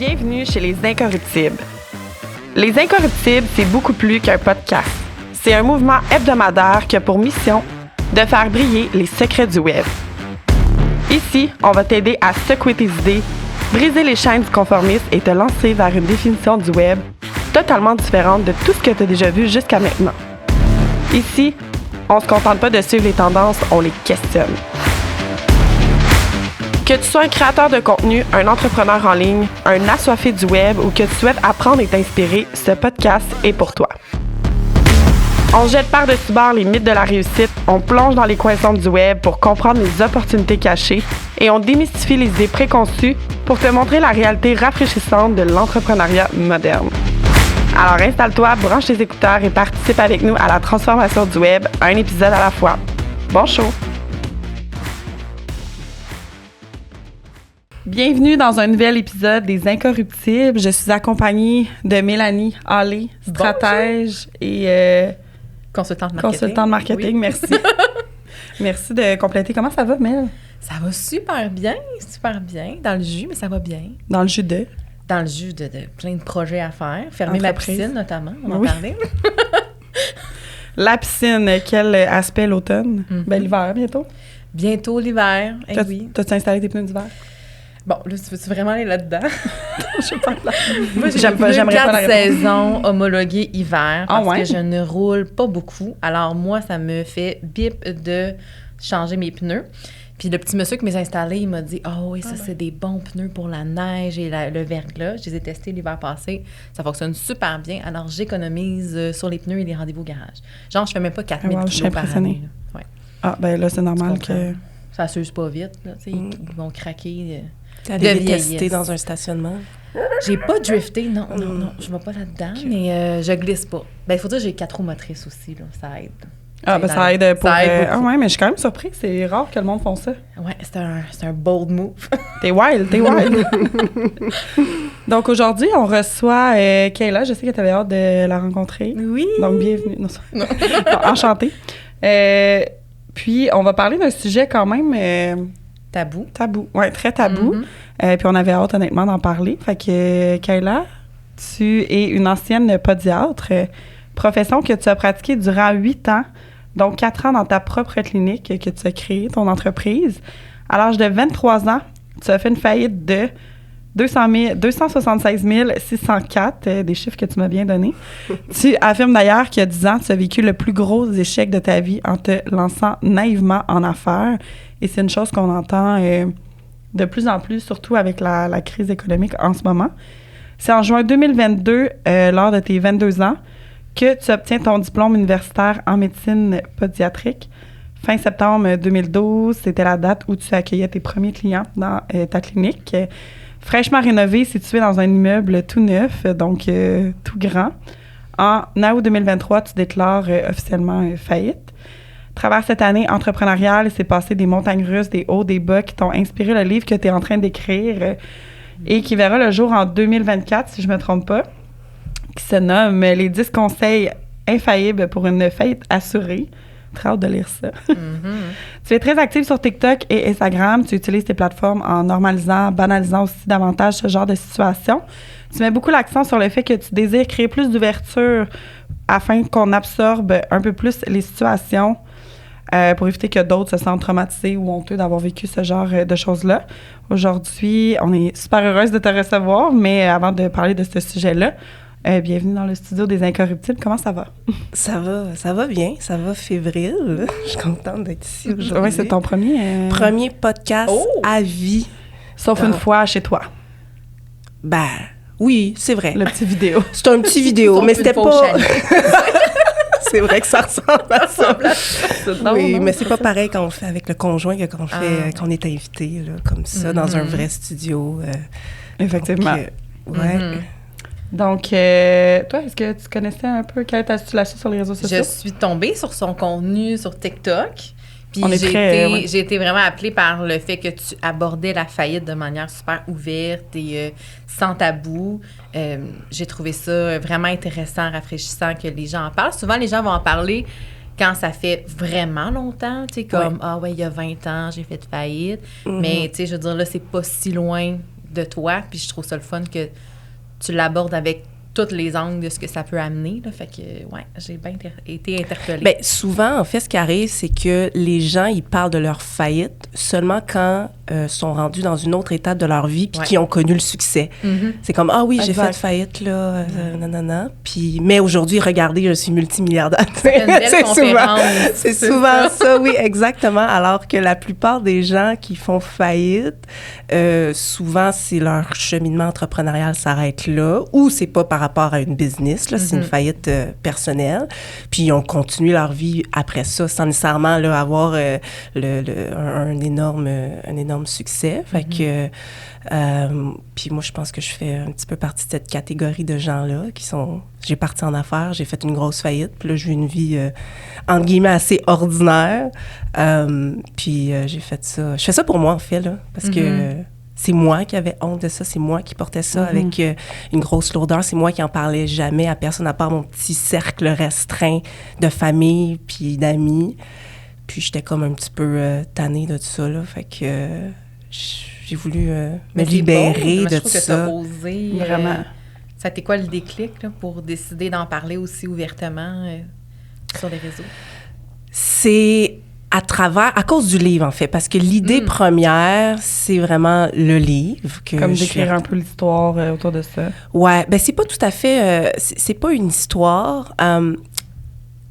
Bienvenue chez Les Incorruptibles. Les Incorruptibles, c'est beaucoup plus qu'un podcast. C'est un mouvement hebdomadaire qui a pour mission de faire briller les secrets du web. Ici, on va t'aider à secouer tes idées, briser les chaînes du conformisme et te lancer vers une définition du web totalement différente de tout ce que tu as déjà vu jusqu'à maintenant. Ici, on se contente pas de suivre les tendances, on les questionne. Que tu sois un créateur de contenu, un entrepreneur en ligne, un assoiffé du web ou que tu souhaites apprendre et t'inspirer, ce podcast est pour toi. On jette par-dessus bord les mythes de la réussite, on plonge dans les coins sombres du web pour comprendre les opportunités cachées et on démystifie les idées préconçues pour te montrer la réalité rafraîchissante de l'entrepreneuriat moderne. Alors installe-toi, branche tes écouteurs et participe avec nous à la transformation du web, un épisode à la fois. Bon show! Bienvenue dans un nouvel épisode des Incorruptibles. Je suis accompagnée de Mélanie Hallé, stratège et consultante marketing. Consultante marketing, oui. Merci. Merci de compléter. Comment ça va, Mel? Ça va super bien. Dans le jus, mais ça va bien. Dans le jus de? Dans le jus de plein de projets à faire. Fermer ma piscine, notamment. On en parlait. La piscine, quel aspect l'automne? Mm-hmm. Ben, l'hiver, bientôt. Bientôt l'hiver, oui. T'as-tu installé tes pneus d'hiver? Bon, là, tu veux-tu vraiment aller là-dedans? Je sais pas. Moi, j'aimerais 4 saisons homologuées hiver parce que je ne roule pas beaucoup. Alors, moi, ça me fait bip de changer mes pneus. Puis le petit monsieur qui m'est installé, il m'a dit « Ah oui, ça, c'est des bons pneus pour la neige et le verglas. » Je les ai testés l'hiver passé. Ça fonctionne super bien. Alors, j'économise sur les pneus et les rendez-vous au garage. Genre, je fais même pas 4000 kilos par année. Ouais. Ah, ben là, c'est normal que... Ça s'use pas vite. Là, ils vont craquer... T'allais les tester dans un stationnement? J'ai pas drifté, non, je vais pas là-dedans, mais je glisse pas. Ben, il faut dire que j'ai 4 roues motrices aussi, là, ça aide. Ah, ben ça aide pour... Ah ouais, mais je suis quand même surprise, c'est rare que le monde fasse ça. Ouais, c'est un bold move. T'es wild. Donc aujourd'hui, on reçoit Kayla, je sais que t'avais hâte de la rencontrer. Oui! Donc bienvenue. Non. Enchantée. Puis on va parler d'un sujet quand même... Tabou. Oui, très tabou. Mm-hmm. Puis on avait hâte, honnêtement, d'en parler. Fait que, Kayla, tu es une ancienne podiatre, profession que tu as pratiquée durant 8 ans, donc 4 ans dans ta propre clinique que tu as créée, ton entreprise. À l'âge de 23 ans, tu as fait une faillite de 276 604, des chiffres que tu m'as bien donnés. Tu affirmes d'ailleurs qu'il y a 10 ans, tu as vécu le plus gros échec de ta vie en te lançant naïvement en affaires. Et c'est une chose qu'on entend de plus en plus, surtout avec la crise économique en ce moment. C'est en juin 2022, lors de tes 22 ans, que tu obtiens ton diplôme universitaire en médecine pédiatrique. Fin septembre 2012, c'était la date où tu accueillais tes premiers clients dans ta clinique. Fraîchement rénové, situé dans un immeuble tout neuf, donc tout grand. En août 2023, tu déclares officiellement faillite. À travers cette année entrepreneuriale, il s'est passé des montagnes russes, des hauts, des bas qui t'ont inspiré le livre que tu es en train d'écrire et qui verra le jour en 2024, si je ne me trompe pas, qui se nomme « Les 10 conseils infaillibles pour une faillite assurée ». Très hâte de lire ça. Mm-hmm. Tu es très active sur TikTok et Instagram. Tu utilises tes plateformes en normalisant, banalisant aussi davantage ce genre de situation. Tu mets beaucoup l'accent sur le fait que tu désires créer plus d'ouverture afin qu'on absorbe un peu plus les situations pour éviter que d'autres se sentent traumatisés ou honteux d'avoir vécu ce genre de choses-là. Aujourd'hui, on est super heureuse de te recevoir, mais avant de parler de ce sujet-là, bienvenue dans le studio des Incorruptibles. Comment ça va? Ça va bien. Ça va fébrile. Je suis contente d'être ici aujourd'hui. Oui, c'est ton premier... Premier podcast à vie. Sauf une fois chez toi. Ben, oui, c'est vrai. Le petit vidéo. C'est un petit vidéo, mais c'était pas... C'est vrai que ça ressemble à ça. Oui, mais c'est pas pareil quand on fait avec le conjoint que quand on est invité, là, comme ça, dans un vrai studio. Effectivement. Donc, ouais. Mm-hmm. Donc, toi, est-ce que tu connaissais un peu, tu l'as su sur les réseaux sociaux? Je suis tombée sur son contenu sur TikTok. Puis j'ai été vraiment appelée par le fait que tu abordais la faillite de manière super ouverte et sans tabou. J'ai trouvé ça vraiment intéressant, rafraîchissant que les gens en parlent. Souvent, les gens vont en parler quand ça fait vraiment longtemps, tu sais, comme « Ah ouais, il y a 20 ans, j'ai fait faillite. » Mais, tu sais, je veux dire, là, c'est pas si loin de toi, puis je trouve ça le fun que tu l'abordes avec tous les angles de ce que ça peut amener. Là. Fait que, ouais, j'ai bien été interpellée. Bien, souvent, en fait, ce qui arrive, c'est que les gens, ils parlent de leur faillite seulement quand sont rendus dans une autre étape de leur vie puis qui ont connu le succès. Mm-hmm. C'est comme, ah oui, j'ai fait faillite, là, nanana. Puis, mais aujourd'hui, regardez, je suis multimilliardaire. C'est une belle conférence. C'est souvent ça, oui, exactement. Alors que la plupart des gens qui font faillite, souvent, c'est leur cheminement entrepreneurial s'arrête là, ou c'est pas par rapport à une business, là, c'est une faillite personnelle. Puis ils ont continué leur vie après ça, sans nécessairement là, avoir un énorme succès. Fait que, puis moi, je pense que je fais un petit peu partie de cette catégorie de gens-là qui sont... J'ai parti en affaires, j'ai fait une grosse faillite, puis là, j'ai eu une vie, entre guillemets, assez ordinaire. Puis j'ai fait ça... Je fais ça pour moi, en fait, là, parce que... C'est moi qui avais honte de ça, c'est moi qui portais ça avec une grosse lourdeur, c'est moi qui en parlais jamais à personne à part mon petit cercle restreint de famille puis d'amis. Puis j'étais comme un petit peu tannée de tout ça, là, fait que j'ai voulu me libérer de tout ça. Je trouve que t'as osé, vraiment. Ça a été quoi le déclic là, pour décider d'en parler aussi ouvertement sur les réseaux? C'est... à cause du livre, en fait, parce que l'idée première, c'est vraiment le livre. Comme d'écrire un peu l'histoire autour de ça. Ouais, ben c'est pas tout à fait... c'est pas une histoire.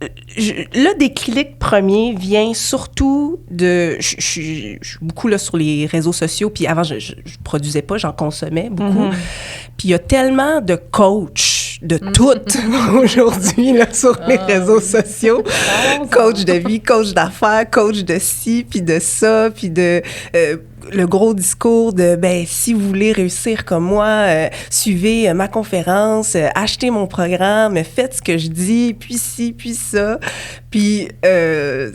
Le déclic premier vient surtout de... Je suis beaucoup là sur les réseaux sociaux, puis avant, je produisais pas, j'en consommais beaucoup. Puis il y a tellement de coachs de toutes aujourd'hui là, sur les réseaux sociaux. Coach de vie, coach d'affaires, coach de ci, puis de ça, puis de... le gros discours de, ben si vous voulez réussir comme moi, suivez ma conférence, achetez mon programme, faites ce que je dis, puis ci, puis ça. Puis, tu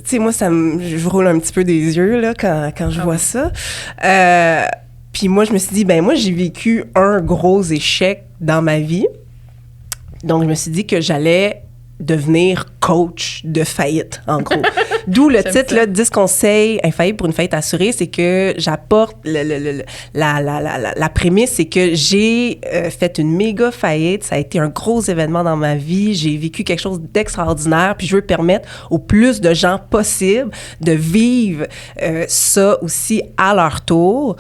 sais, moi, je roule un petit peu des yeux, là, quand je vois ça. Puis moi, je me suis dit, ben moi, j'ai vécu un gros échec dans ma vie. Donc, je me suis dit que j'allais devenir coach de faillite, en gros. D'où le titre, là, 10 conseils infaillibles pour une faillite assurée, c'est que j'apporte la prémisse, c'est que j'ai fait une méga faillite, ça a été un gros événement dans ma vie, j'ai vécu quelque chose d'extraordinaire, puis je veux permettre au plus de gens possible de vivre ça aussi à leur tour.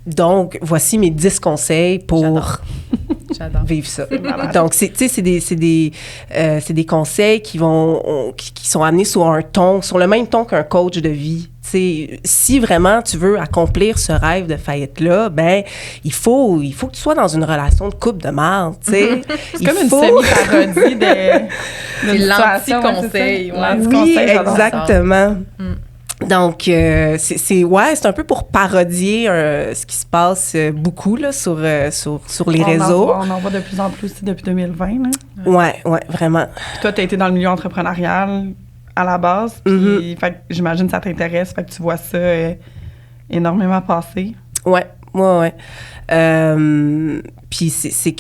Donc, voici mes 10 conseils pour vivre ça. Donc, c'est des conseils qui sont amenés sur le même ton qu'un coach de vie. T'sais, si vraiment tu veux accomplir ce rêve de faillite-là, ben il faut que tu sois dans une relation de couple de merde, tu sais. C'est comme une semi-parodie de l'anti-conseil. Oui, exactement. Donc, c'est un peu pour parodier ce qui se passe beaucoup là, sur les réseaux. On en voit de plus en plus aussi depuis 2020. Là. Ouais, vraiment. Puis toi, tu as été dans le milieu entrepreneurial à la base, puis fait que j'imagine que ça t'intéresse, fait que tu vois ça énormément passer. Ouais. Puis c'est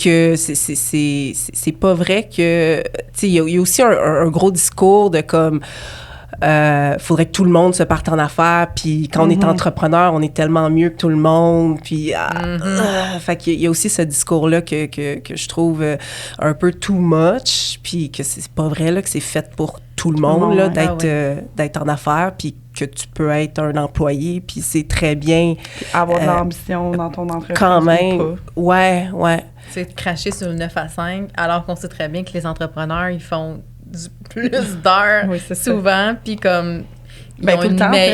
pas vrai que... Tu sais, il y a aussi un gros discours de comme... faudrait que tout le monde se parte en affaires, puis quand on est entrepreneur, on est tellement mieux que tout le monde, puis fait qu'il y a aussi ce discours-là que je trouve un peu too much, puis que c'est pas vrai là, que c'est fait pour tout le monde là, d'être en affaires, puis que tu peux être un employé, puis c'est très bien. Puis avoir de l'ambition dans ton entreprise. Quand même, ouais. C'est de cracher sur le 9 à 5, alors qu'on sait très bien que les entrepreneurs, ils font plus d'heures souvent, puis comme ils ont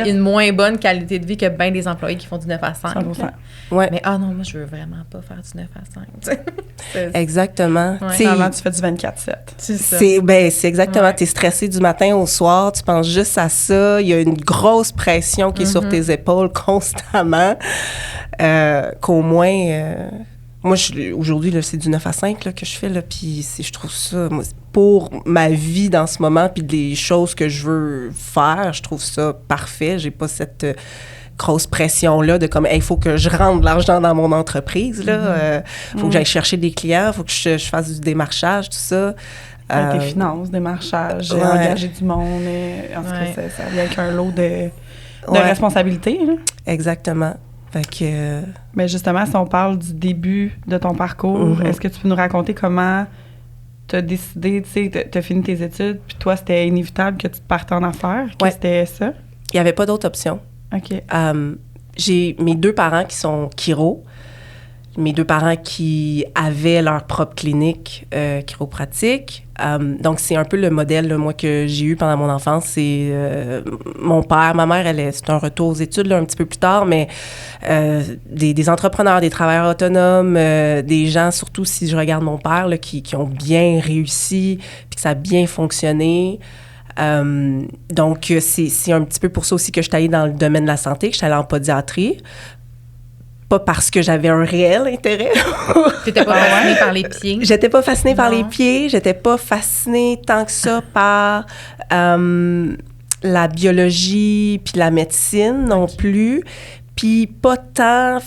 une moins bonne qualité de vie que bien des employés qui font du 9 à 5. Ouais. Mais non, moi, je veux vraiment pas faire du 9 à 5. Exactement. Ouais. Finalement, tu fais du 24/7. C'est ça. C'est exactement. Ouais. Tu es stressé du matin au soir, tu penses juste à ça. Il y a une grosse pression qui est sur tes épaules constamment. Qu'au moins... moi, aujourd'hui, là, c'est du 9 à 5 là, que je fais, là, puis je trouve ça, moi, pour ma vie dans ce moment, puis les choses que je veux faire, je trouve ça parfait. J'ai pas cette grosse pression-là de comme, il faut que je rentre de l'argent dans mon entreprise, là. Faut que j'aille chercher des clients, faut que je fasse du démarchage, tout ça. Tes finances, démarchage, engager du monde, en tout cas, ça vient avec un lot de responsabilités. Là. Exactement. Fait que... Mais justement, si on parle du début de ton parcours, est-ce que tu peux nous raconter comment tu as décidé, tu sais, tu as fini tes études, puis toi, c'était inévitable que tu partes en affaires? Ouais. C'était ça? Il n'y avait pas d'autre option. OK. J'ai mes 2 parents qui sont chiro, mes 2 parents qui avaient leur propre clinique chiropratique. Donc, c'est un peu le modèle, là, moi, que j'ai eu pendant mon enfance. C'est mon père, ma mère, c'est un retour aux études là, un petit peu plus tard, mais des entrepreneurs, des travailleurs autonomes, des gens, surtout si je regarde mon père, là, qui ont bien réussi, puis que ça a bien fonctionné. Donc, c'est un petit peu pour ça aussi que je suis allée dans le domaine de la santé, que je suis allée en pédiatrie. Pas parce que j'avais un réel intérêt. T'étais pas fascinée par les pieds? J'étais pas fascinée par les pieds. J'étais pas fascinée tant que ça par la biologie puis la médecine non plus. Puis pas tant...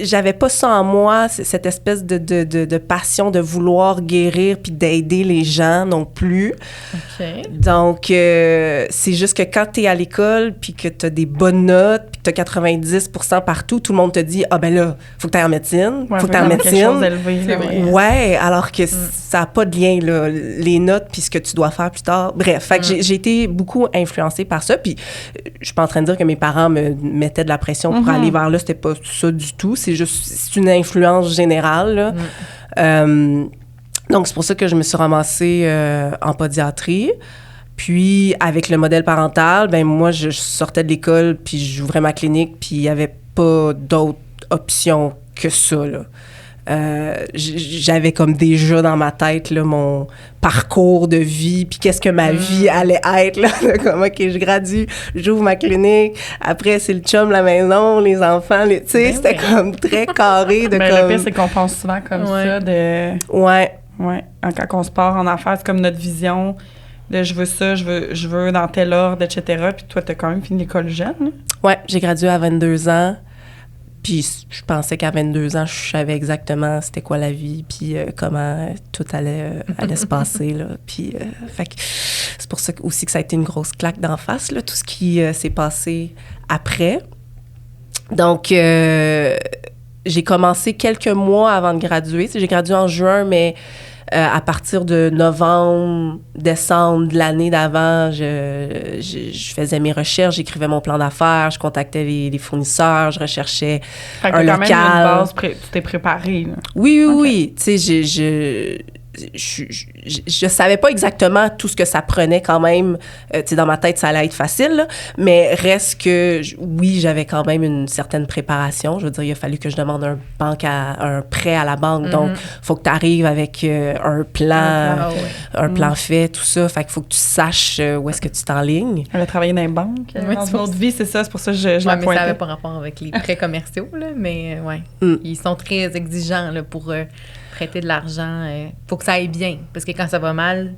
J'avais pas ça en moi, cette espèce de passion de vouloir guérir puis d'aider les gens non plus. OK. Donc, c'est juste que quand t'es à l'école puis que t'as des bonnes notes puis que t'as 90% partout, tout le monde te dit « Ah ben là, faut que t'ailles en médecine, faut que t'ailles en médecine. » C'est vrai. Ouais, alors que ça n'a pas de lien, là, les notes puis ce que tu dois faire plus tard. Bref, fait que j'ai été beaucoup influencée par ça. Puis, je suis pas en train de dire que mes parents me mettaient de la pression pour aller vers là. C'était pas ça du tout. C'est une influence générale, là. Donc, c'est pour ça que je me suis ramassée en pédiatrie. Puis, avec le modèle parental, ben moi, je sortais de l'école, puis j'ouvrais ma clinique, puis il n'y avait pas d'autre option que ça, là. J'avais comme déjà dans ma tête là, mon parcours de vie, puis qu'est-ce que ma vie allait être, là. Comme, OK, je gradue, j'ouvre ma clinique, après, c'est le chum, la maison, les enfants, tu sais, c'était comme très carré. De le pire, c'est qu'on pense souvent comme ça, de... Ouais. Ouais. Quand on se part en affaires, c'est comme notre vision de je veux ça, je veux dans tel ordre, etc. Puis toi, t'as quand même fini l'école jeune, là? Ouais, j'ai gradué à 22 ans. Puis je pensais qu'à 22 ans, je savais exactement c'était quoi la vie, puis comment tout allait se passer, là. Puis, fait que c'est pour ça aussi que ça a été une grosse claque d'en face, là, tout ce qui s'est passé après. Donc, j'ai commencé quelques mois avant de graduer. J'ai gradué en juin, mais à partir de novembre, décembre de l'année d'avant, je faisais mes recherches, j'écrivais mon plan d'affaires, je contactais les fournisseurs, je recherchais un local. Quand même une base, tu t'es préparée, là. Oui. Tu sais, je savais pas exactement tout ce que ça prenait quand même. Tu sais, dans ma tête, ça allait être facile, là, mais reste que, oui, j'avais quand même une certaine préparation. Je veux dire, il a fallu que je demande un prêt à la banque. Donc, faut que tu arrives avec un plan fait, tout ça. Fait qu'il faut que tu saches où est-ce que tu t'enlignes. Elle a travaillé dans les banques. Dans une autre vie, c'est ça. C'est pour ça que je la pointais. Mais ça n'avait pas rapport avec les prêts commerciaux, là, mais ils sont très exigeants là, pour... prêter de l'argent, faut que ça aille bien. Parce que quand ça va mal,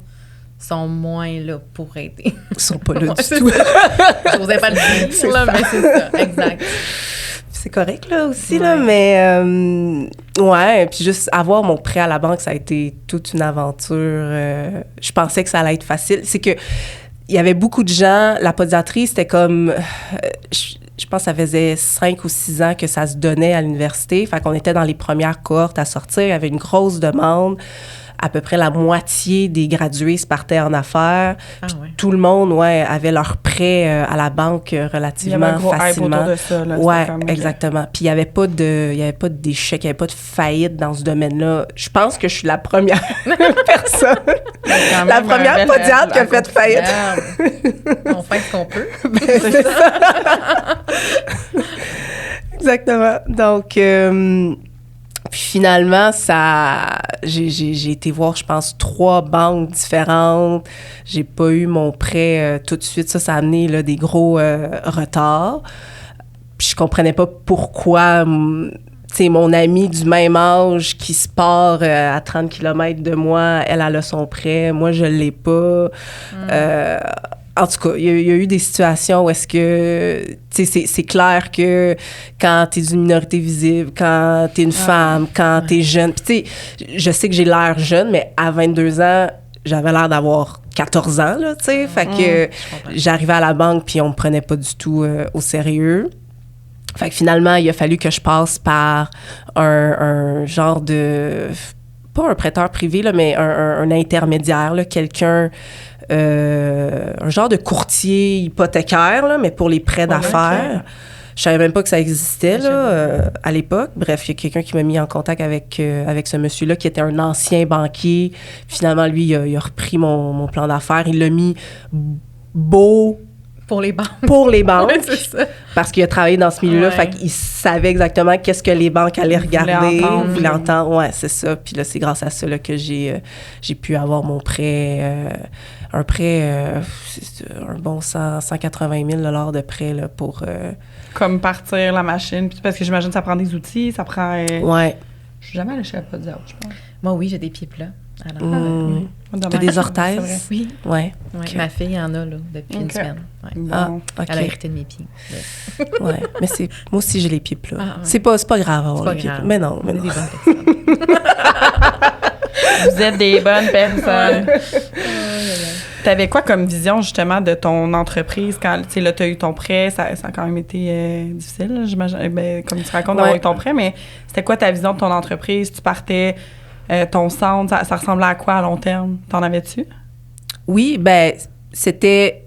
ils sont moins là pour aider. Ils sont pas là du tout. Je n'osais pas le dire, là, mais c'est ça, exact. C'est correct, là, aussi, là, mais... ouais, puis juste avoir mon prêt à la banque, ça a été toute une aventure. Je pensais que ça allait être facile. C'est que il y avait beaucoup de gens... La pédiatrie, c'était comme... je pense que ça faisait 5 ou 6 ans que ça se donnait à l'université. Fait qu'on était dans les premières cohortes à sortir. Il y avait une grosse demande. À peu près la moitié des gradués se partaient en affaires. Tout le monde, avait leur prêt à la banque relativement facilement. Il y avait un gros hype autour de ça, là. Ouais, exactement. Puis il n'y avait pas d'échec, il n'y avait pas de faillite dans ce domaine-là. Je pense que je suis la première personne, la première pédiatre qui a fait faillite. On fait ce qu'on peut. C'est ça. Exactement. Donc... puis finalement, j'ai été voir, je pense, 3 banques différentes. J'ai pas eu mon prêt tout de suite. Ça a amené là, des gros retards. Puis je comprenais pas pourquoi, tu sais, mon amie du même âge qui se part à 30 km de moi, elle a son prêt. Moi, je l'ai pas. En tout cas, il y a eu des situations où est-ce que, tu sais, c'est clair que quand t'es d'une minorité visible, quand t'es une femme, quand t'es jeune, puis tu sais, je sais que j'ai l'air jeune, mais à 22 ans, j'avais l'air d'avoir 14 ans, là, tu sais, fait que j'arrivais à la banque puis on me prenait pas du tout au sérieux. Fait que finalement, il a fallu que je passe par un genre de... Pas un prêteur privé, là, mais un intermédiaire, là, quelqu'un... un genre de courtier hypothécaire, là, mais pour les prêts d'affaires. Okay. Je savais même pas que ça existait là, à l'époque. Bref, il y a quelqu'un qui m'a mis en contact avec ce monsieur-là qui était un ancien banquier. Finalement, lui, il a repris mon plan d'affaires. Il l'a mis beau... Pour les banques. Pour les banques. Ouais, c'est ça. Parce qu'il a travaillé dans ce milieu-là, fait qu'il savait exactement qu'est-ce que les banques allaient regarder, voulaient entendre. Ouais, c'est ça. Puis là, c'est grâce à ça là, que j'ai pu avoir mon prêt, un bon 180 000 $ de prêt là, pour... Comme partir la machine, parce que j'imagine que ça prend des outils, ça prend... Ouais. Je suis jamais allée chez la Podiatre, je pense. Moi, oui, j'ai des pieds plats. T'as des orthèses? Oui. Ouais. Okay. Ma fille en a, là, depuis une semaine. Ouais. Bon. Elle a hérité de mes pieds. Ouais. Mais moi aussi, j'ai les pieds plats. Ah, ouais. C'est pas grave avoir les pieds plats. Mais non. Vous êtes des bonnes personnes. T'avais quoi comme vision, justement, de ton entreprise quand, tu sais, là, t'as eu ton prêt, ça a quand même été difficile, là, j'imagine, comme tu racontes d'avoir eu ton prêt, mais c'était quoi ta vision de ton entreprise? Tu partais, ton centre, ça ressemblait à quoi à long terme? T'en avais-tu? Oui, ben c'était...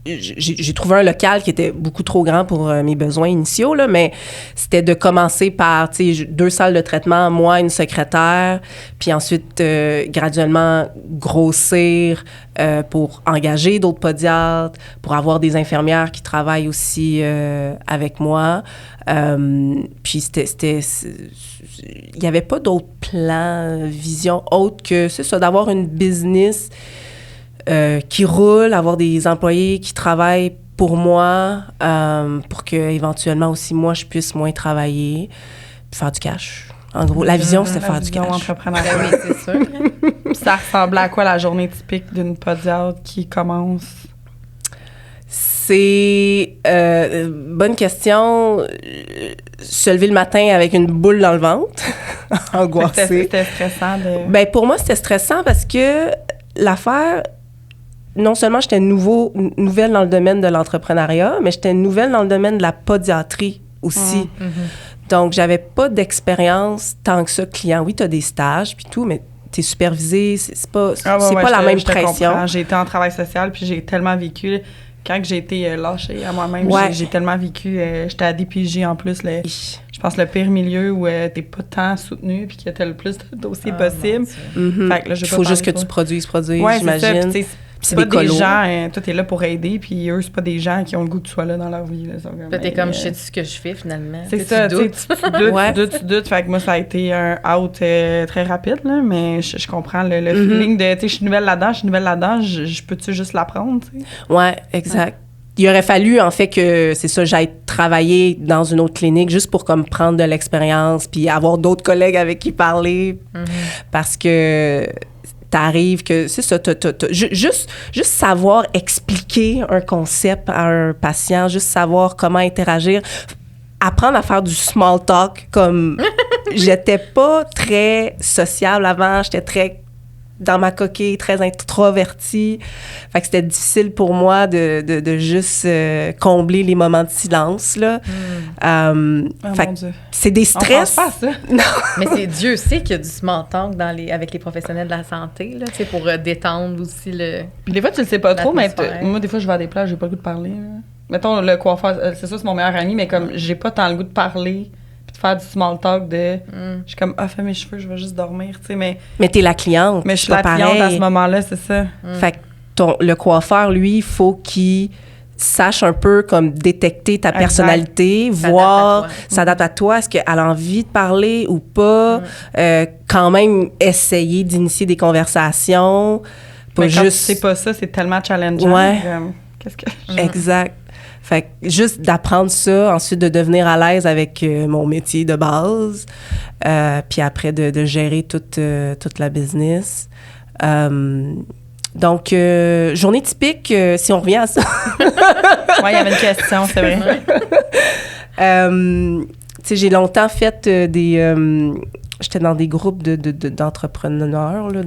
J'ai trouvé un local qui était beaucoup trop grand pour mes besoins initiaux, là, mais c'était de commencer par, tu sais, 2 salles de traitement, moi, une secrétaire, puis ensuite, graduellement, grossir pour engager d'autres podiatres, pour avoir des infirmières qui travaillent aussi avec moi. Puis il n'y avait pas d'autre plan, vision autre que, c'est ça, d'avoir une business... qui roule, avoir des employés qui travaillent pour moi, pour que éventuellement aussi moi je puisse moins travailler, puis faire du cash. En gros, la vision c'était faire du cash. Entrepreneuriale, oui, c'est sûr. Ça ressemblait à quoi la journée typique d'une podiatre qui commence? C'est bonne question. Se lever le matin avec une boule dans le ventre, angoissé. C'était stressant. Ben pour moi c'était stressant parce que l'affaire. Non seulement j'étais nouvelle dans le domaine de l'entrepreneuriat, mais j'étais nouvelle dans le domaine de la podiatrie aussi. Donc, j'avais pas d'expérience tant que ça client. Oui, tu as des stages puis tout, mais tu es supervisé, c'est pas la même pression. Comprends. J'ai été en travail social puis j'ai tellement vécu... Quand j'ai été lâchée à moi-même, j'ai tellement vécu... j'étais à DPJ en plus, je pense le pire milieu où t'es pas tant soutenu puis que t'as le plus de dossiers possible. Fait que là, il faut juste que tu produises, j'imagine. C'est pas des gens, toi, t'es là pour aider, puis eux, c'est pas des gens qui ont le goût que tu sois là dans leur vie. Là, t'es comme, je sais ce que je fais, finalement. C'est ça, tu doutes. Fait que moi, ça a été un out très rapide, là, mais je comprends le feeling de, tu sais, je suis nouvelle là-dedans, je peux-tu juste l'apprendre, tu sais? Ouais, exact. Il aurait fallu, en fait, que, c'est ça, j'aille travailler dans une autre clinique juste pour comme prendre de l'expérience, puis avoir d'autres collègues avec qui parler, parce que... T'arrives que, c'est ça, juste savoir expliquer un concept à un patient, juste savoir comment interagir, apprendre à faire du small talk, comme j'étais pas très sociable avant, j'étais très dans ma coquille, très introvertie. Fait que c'était difficile pour moi de juste combler les moments de silence, là. Fait que c'est des stress. On pense pas à ça. Non. Mais c'est Dieu sait qu'il y a du small talk avec les professionnels de la santé, là, tu sais, pour détendre aussi le... Puis des fois, tu le sais pas trop, mais moi, des fois, je vais à des plages, j'ai pas le goût de parler, là. Mettons, le coiffeur, c'est ça, c'est mon meilleur ami, mais comme j'ai pas tant le goût de parler... de faire du small talk je suis comme fais mes cheveux, je vais juste dormir, tu sais, mais t'es la cliente, mais je suis la cliente à ce moment-là, c'est ça. Fait que le coiffeur, lui, il faut qu'il sache un peu comme détecter ta personnalité, voir, s'adapte à toi, est-ce qu'elle a envie de parler ou pas, quand même essayer d'initier des conversations, pas mais juste... quand c'est pas ça, c'est tellement challengeant. Ouais. Qu'est-ce que... Exact. Fait que juste d'apprendre ça, ensuite de devenir à l'aise avec mon métier de base, puis après de gérer toute la business. Donc, journée typique, si on revient à ça. Oui, il y avait une question, c'est vrai. Tu sais, j'ai longtemps fait j'étais dans des groupes d'entrepreneurs, là,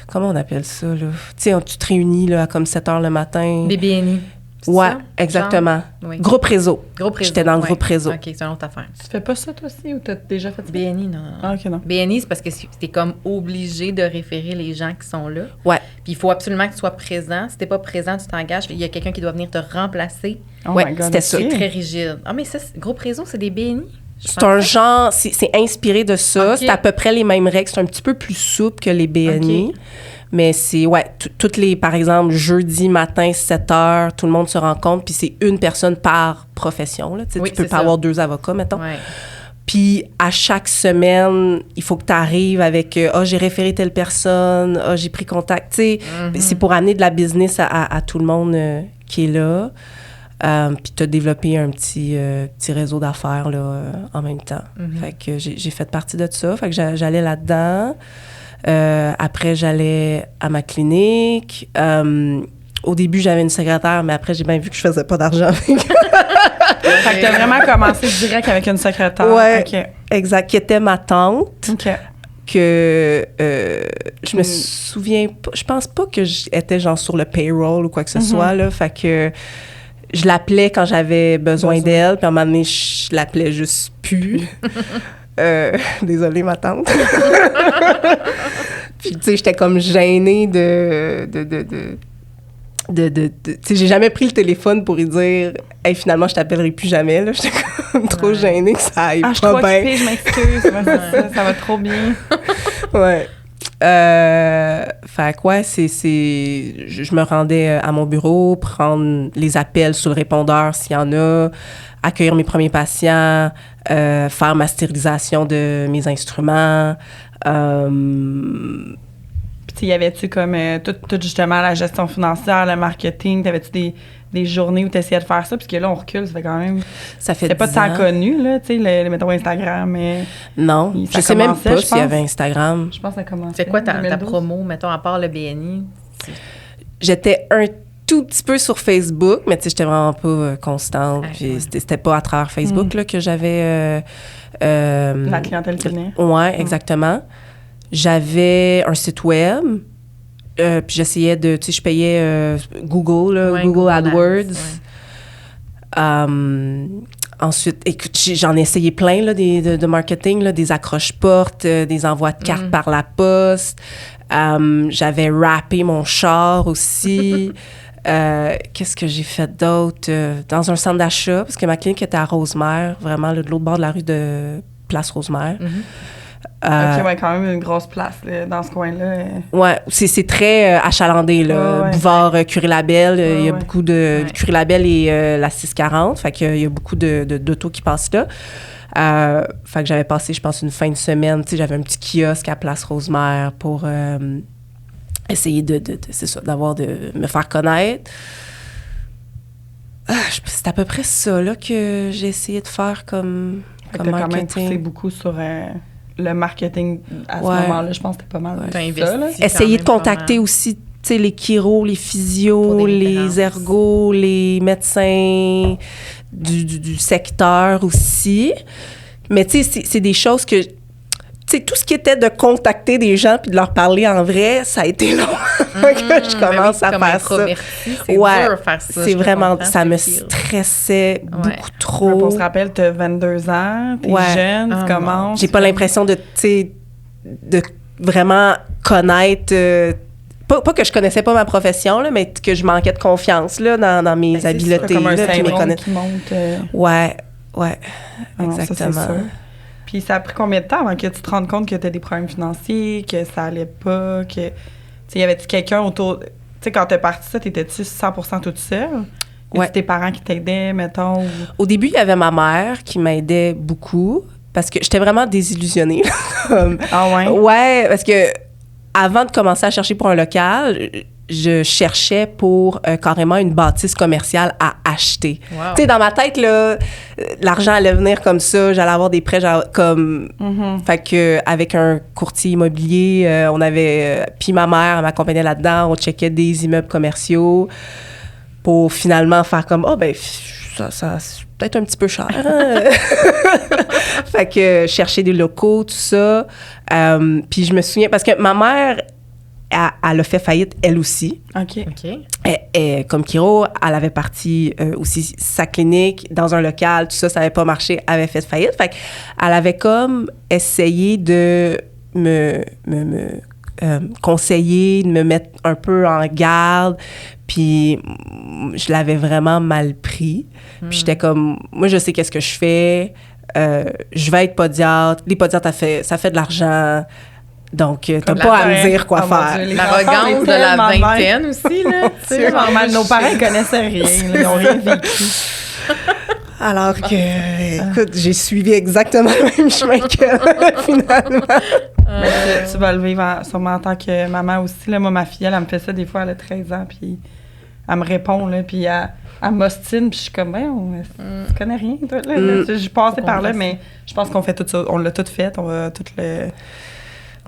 comment on appelle ça, là? Tu sais, tu te réunis, là, à comme 7 heures le matin. Des BNI. Ouais, exactement. Oui. Groupe réseau. J'étais dans le groupe réseau. OK, c'est une autre affaire. Tu fais pas ça, toi aussi, ou t'as déjà fait ça? BNI, non. Ah, OK, non. BNI, c'est parce que t'es comme obligé de référer les gens qui sont là. Ouais. Puis il faut absolument que tu sois présent. Si t'es pas présent, tu t'engages. Il y a quelqu'un qui doit venir te remplacer. Oh ouais, c'était ça. C'est très rigide. Ah, mais ça, groupe réseau, c'est des BNI? C'est un genre, c'est inspiré de ça. Okay. C'est à peu près les mêmes règles. C'est un petit peu plus souple que les BNI. Okay. Mais c'est, toutes les, par exemple, jeudi matin, 7h, tout le monde se rencontre, puis c'est une personne par profession. Là. Tu peux pas avoir 2 avocats, mettons. Ouais. Puis à chaque semaine, il faut que tu arrives avec j'ai référé telle personne, j'ai pris contact. Tu sais, c'est pour amener de la business à tout le monde qui est là. Puis tu as développé un petit réseau d'affaires là, en même temps. Fait que j'ai fait partie de ça. Fait que j'allais là-dedans. Après, j'allais à ma clinique. Au début, j'avais une secrétaire, mais après, j'ai bien vu que je faisais pas d'argent. Fait que t'as vraiment commencé direct avec une secrétaire. Ouais, exact. Qui était ma tante. OK. Que je me souviens pas. Je pense pas que j'étais genre sur le payroll ou quoi que ce soit, là. Fait que je l'appelais quand j'avais besoin d'elle. Puis à un moment donné, je l'appelais juste plus. Désolée, ma tante. Puis, tu sais, j'étais comme gênée de tu sais, j'ai jamais pris le téléphone pour lui dire « Hey, finalement, je t'appellerai plus jamais. » là. J'étais comme trop gênée que ça aille pas bien. Je suis trop occupée, je m'excuse. Ça va trop bien. Ouais. Fait que, ouais, je me rendais à mon bureau, prendre les appels sur le répondeur s'il y en a, accueillir mes premiers patients, faire ma stérilisation de mes instruments. Puis, y avait-tu comme tout justement la gestion financière, le marketing? T'avais-tu des journées où tu essayais de faire ça? Parce que là, on recule, ça fait quand même. Ça fait 10 ans. C'est pas tant connu, là, tu sais, mettons Instagram. Mais non, je sais même pas s'il y avait Instagram. Je pense que ça commençait. C'est quoi ta promo, mettons, à part le BNI? J'étais un tout petit peu sur Facebook, mais tu sais, j'étais vraiment pas constante. Puis c'était pas à travers Facebook là, que j'avais. La clientèle qui venait. Ouais, exactement. J'avais un site web, puis j'essayais de, tu sais, je payais Google, là, Google AdWords. Ensuite, écoute, j'en ai essayé plein là, de marketing, là, des accroches-portes, des envois de cartes par la poste. J'avais rappé mon char aussi. Qu'est-ce que j'ai fait d'autre? Dans un centre d'achat, parce que ma clinique était à Rosemère, vraiment là, de l'autre bord de la rue de Place Rosemère. OK, ouais, quand même une grosse place là, dans ce coin-là. Ouais, c'est très achalandé, là. Boulevard Curie-Labelle, il y a beaucoup de... Curie-Labelle et la 640, fait qu'il y a beaucoup d'autos qui passent là. Fait que j'avais passé, je pense, une fin de semaine, tu sais, j'avais un petit kiosque à Place Rosemère pour essayer c'est ça, de me faire connaître. C'est à peu près ça, là, que j'ai essayé de faire comme marketing. T'as quand même poussé beaucoup sur... le marketing à ce moment-là, je pense que c'était pas mal ça. Là. Essayer de contacter aussi, tu sais, les chiros, les physios, les ergos, les médecins du secteur aussi. Mais tu sais, c'est des choses que... Tu sais, tout ce qui était de contacter des gens puis de leur parler en vrai, ça a été long que je commence à faire ça. C'est dur de faire ça. C'est vraiment... Ça me stressait beaucoup trop. On se rappelle, tu as 22 ans, tu es jeune, tu commences. J'ai pas l'impression de vraiment connaître... Pas que je connaissais pas ma profession, là, mais que je manquais de confiance là, dans mes habiletés. C'est comme un syndrome qui monte. Ouais, exactement. Ça, c'est sûr. Puis ça a pris combien de temps avant que tu te rendes compte que tu as des problèmes financiers, que ça allait pas, que... Tu sais, y avait-tu quelqu'un autour... Tu sais, quand t'es parti ça, t'étais-tu 100% toute seule? Y avait-tu tes parents qui t'aidaient, mettons? Au début, il y avait ma mère qui m'aidait beaucoup parce que j'étais vraiment désillusionnée. Ah ouais? Ouais, parce que avant de commencer à chercher pour un local... je cherchais pour carrément une bâtisse commerciale à acheter. Wow. Tu sais, dans ma tête, là, l'argent allait venir comme ça, j'allais avoir des prêts comme... Fait que avec un courtier immobilier, on avait... puis ma mère, elle m'accompagnait là-dedans, on checkait des immeubles commerciaux pour finalement faire comme, ça c'est peut-être un petit peu cher. Fait que chercher des locaux, tout ça. Puis je me souviens, parce que ma mère... elle a fait faillite, elle aussi. OK. Et comme Kiro, elle avait parti aussi sa clinique dans un local, tout ça n'avait pas marché, elle avait fait faillite. Fait qu'elle avait comme essayé de me conseiller, de me mettre un peu en garde, puis je l'avais vraiment mal pris. Puis j'étais comme, moi, je sais qu'est-ce que je fais, je vais être podiatre, les podiatres, ça fait de l'argent, donc t'as pas à me dire quoi faire. L'arrogance de la vingtaine aussi, là. C'est normal, nos parents connaissaient rien, là, ils n'ont rien vécu. Alors que, écoute, j'ai suivi exactement le même chemin qu'elle, finalement. Tu vas le vivre sûrement en tant que maman aussi. Là. Moi, ma fille, elle me fait ça des fois, elle a 13 ans, puis elle me répond, là, puis elle m'ostine, puis je suis comme, tu connais rien, toi, là. Je passais par là, mais je pense qu'on fait tout ça. On l'a tout fait, on va tout le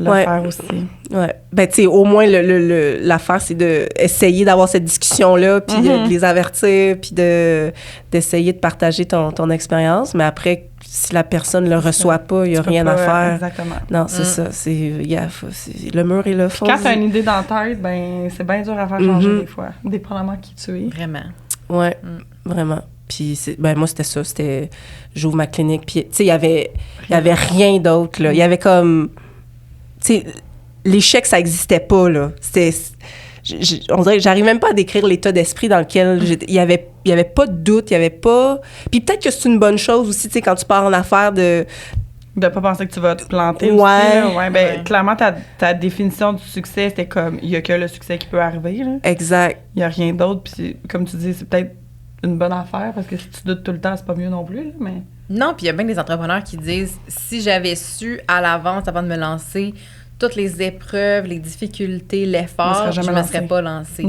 faire aussi. Ouais. Ben, tu sais, au moins, l'affaire, c'est d'essayer d'avoir cette discussion-là, puis de les avertir, puis d'essayer de partager ton expérience. Mais après, si la personne ne le reçoit pas, il n'y a rien à faire. Exactement. Non, c'est ça. Le mur et le fond. Quand tu as une idée dans la tête, ben, c'est bien dur à faire changer des fois, dépendamment qui tu es. Vraiment. Ouais, vraiment. Puis, moi, c'était ça. J'ouvre ma clinique, puis, tu sais, il y avait rien d'autre, là. Il y avait comme... Tu sais, l'échec, ça n'existait pas, là. On dirait que j'arrive même pas à décrire l'état d'esprit dans lequel il y avait pas de doute, il y avait pas... Puis peut-être que c'est une bonne chose aussi, tu sais, quand tu pars en affaires de pas penser que tu vas te planter aussi. Là. Ben, clairement, ta définition du succès, c'était comme, il y a que le succès qui peut arriver, là. Exact. Il y a rien d'autre, puis comme tu dis, c'est peut-être une bonne affaire, parce que si tu doutes tout le temps, c'est pas mieux non plus, là, mais... Non, puis il y a bien des entrepreneurs qui disent, si j'avais su à l'avance, avant de me lancer, toutes les épreuves, les difficultés, l'effort, je ne me serais pas lancée.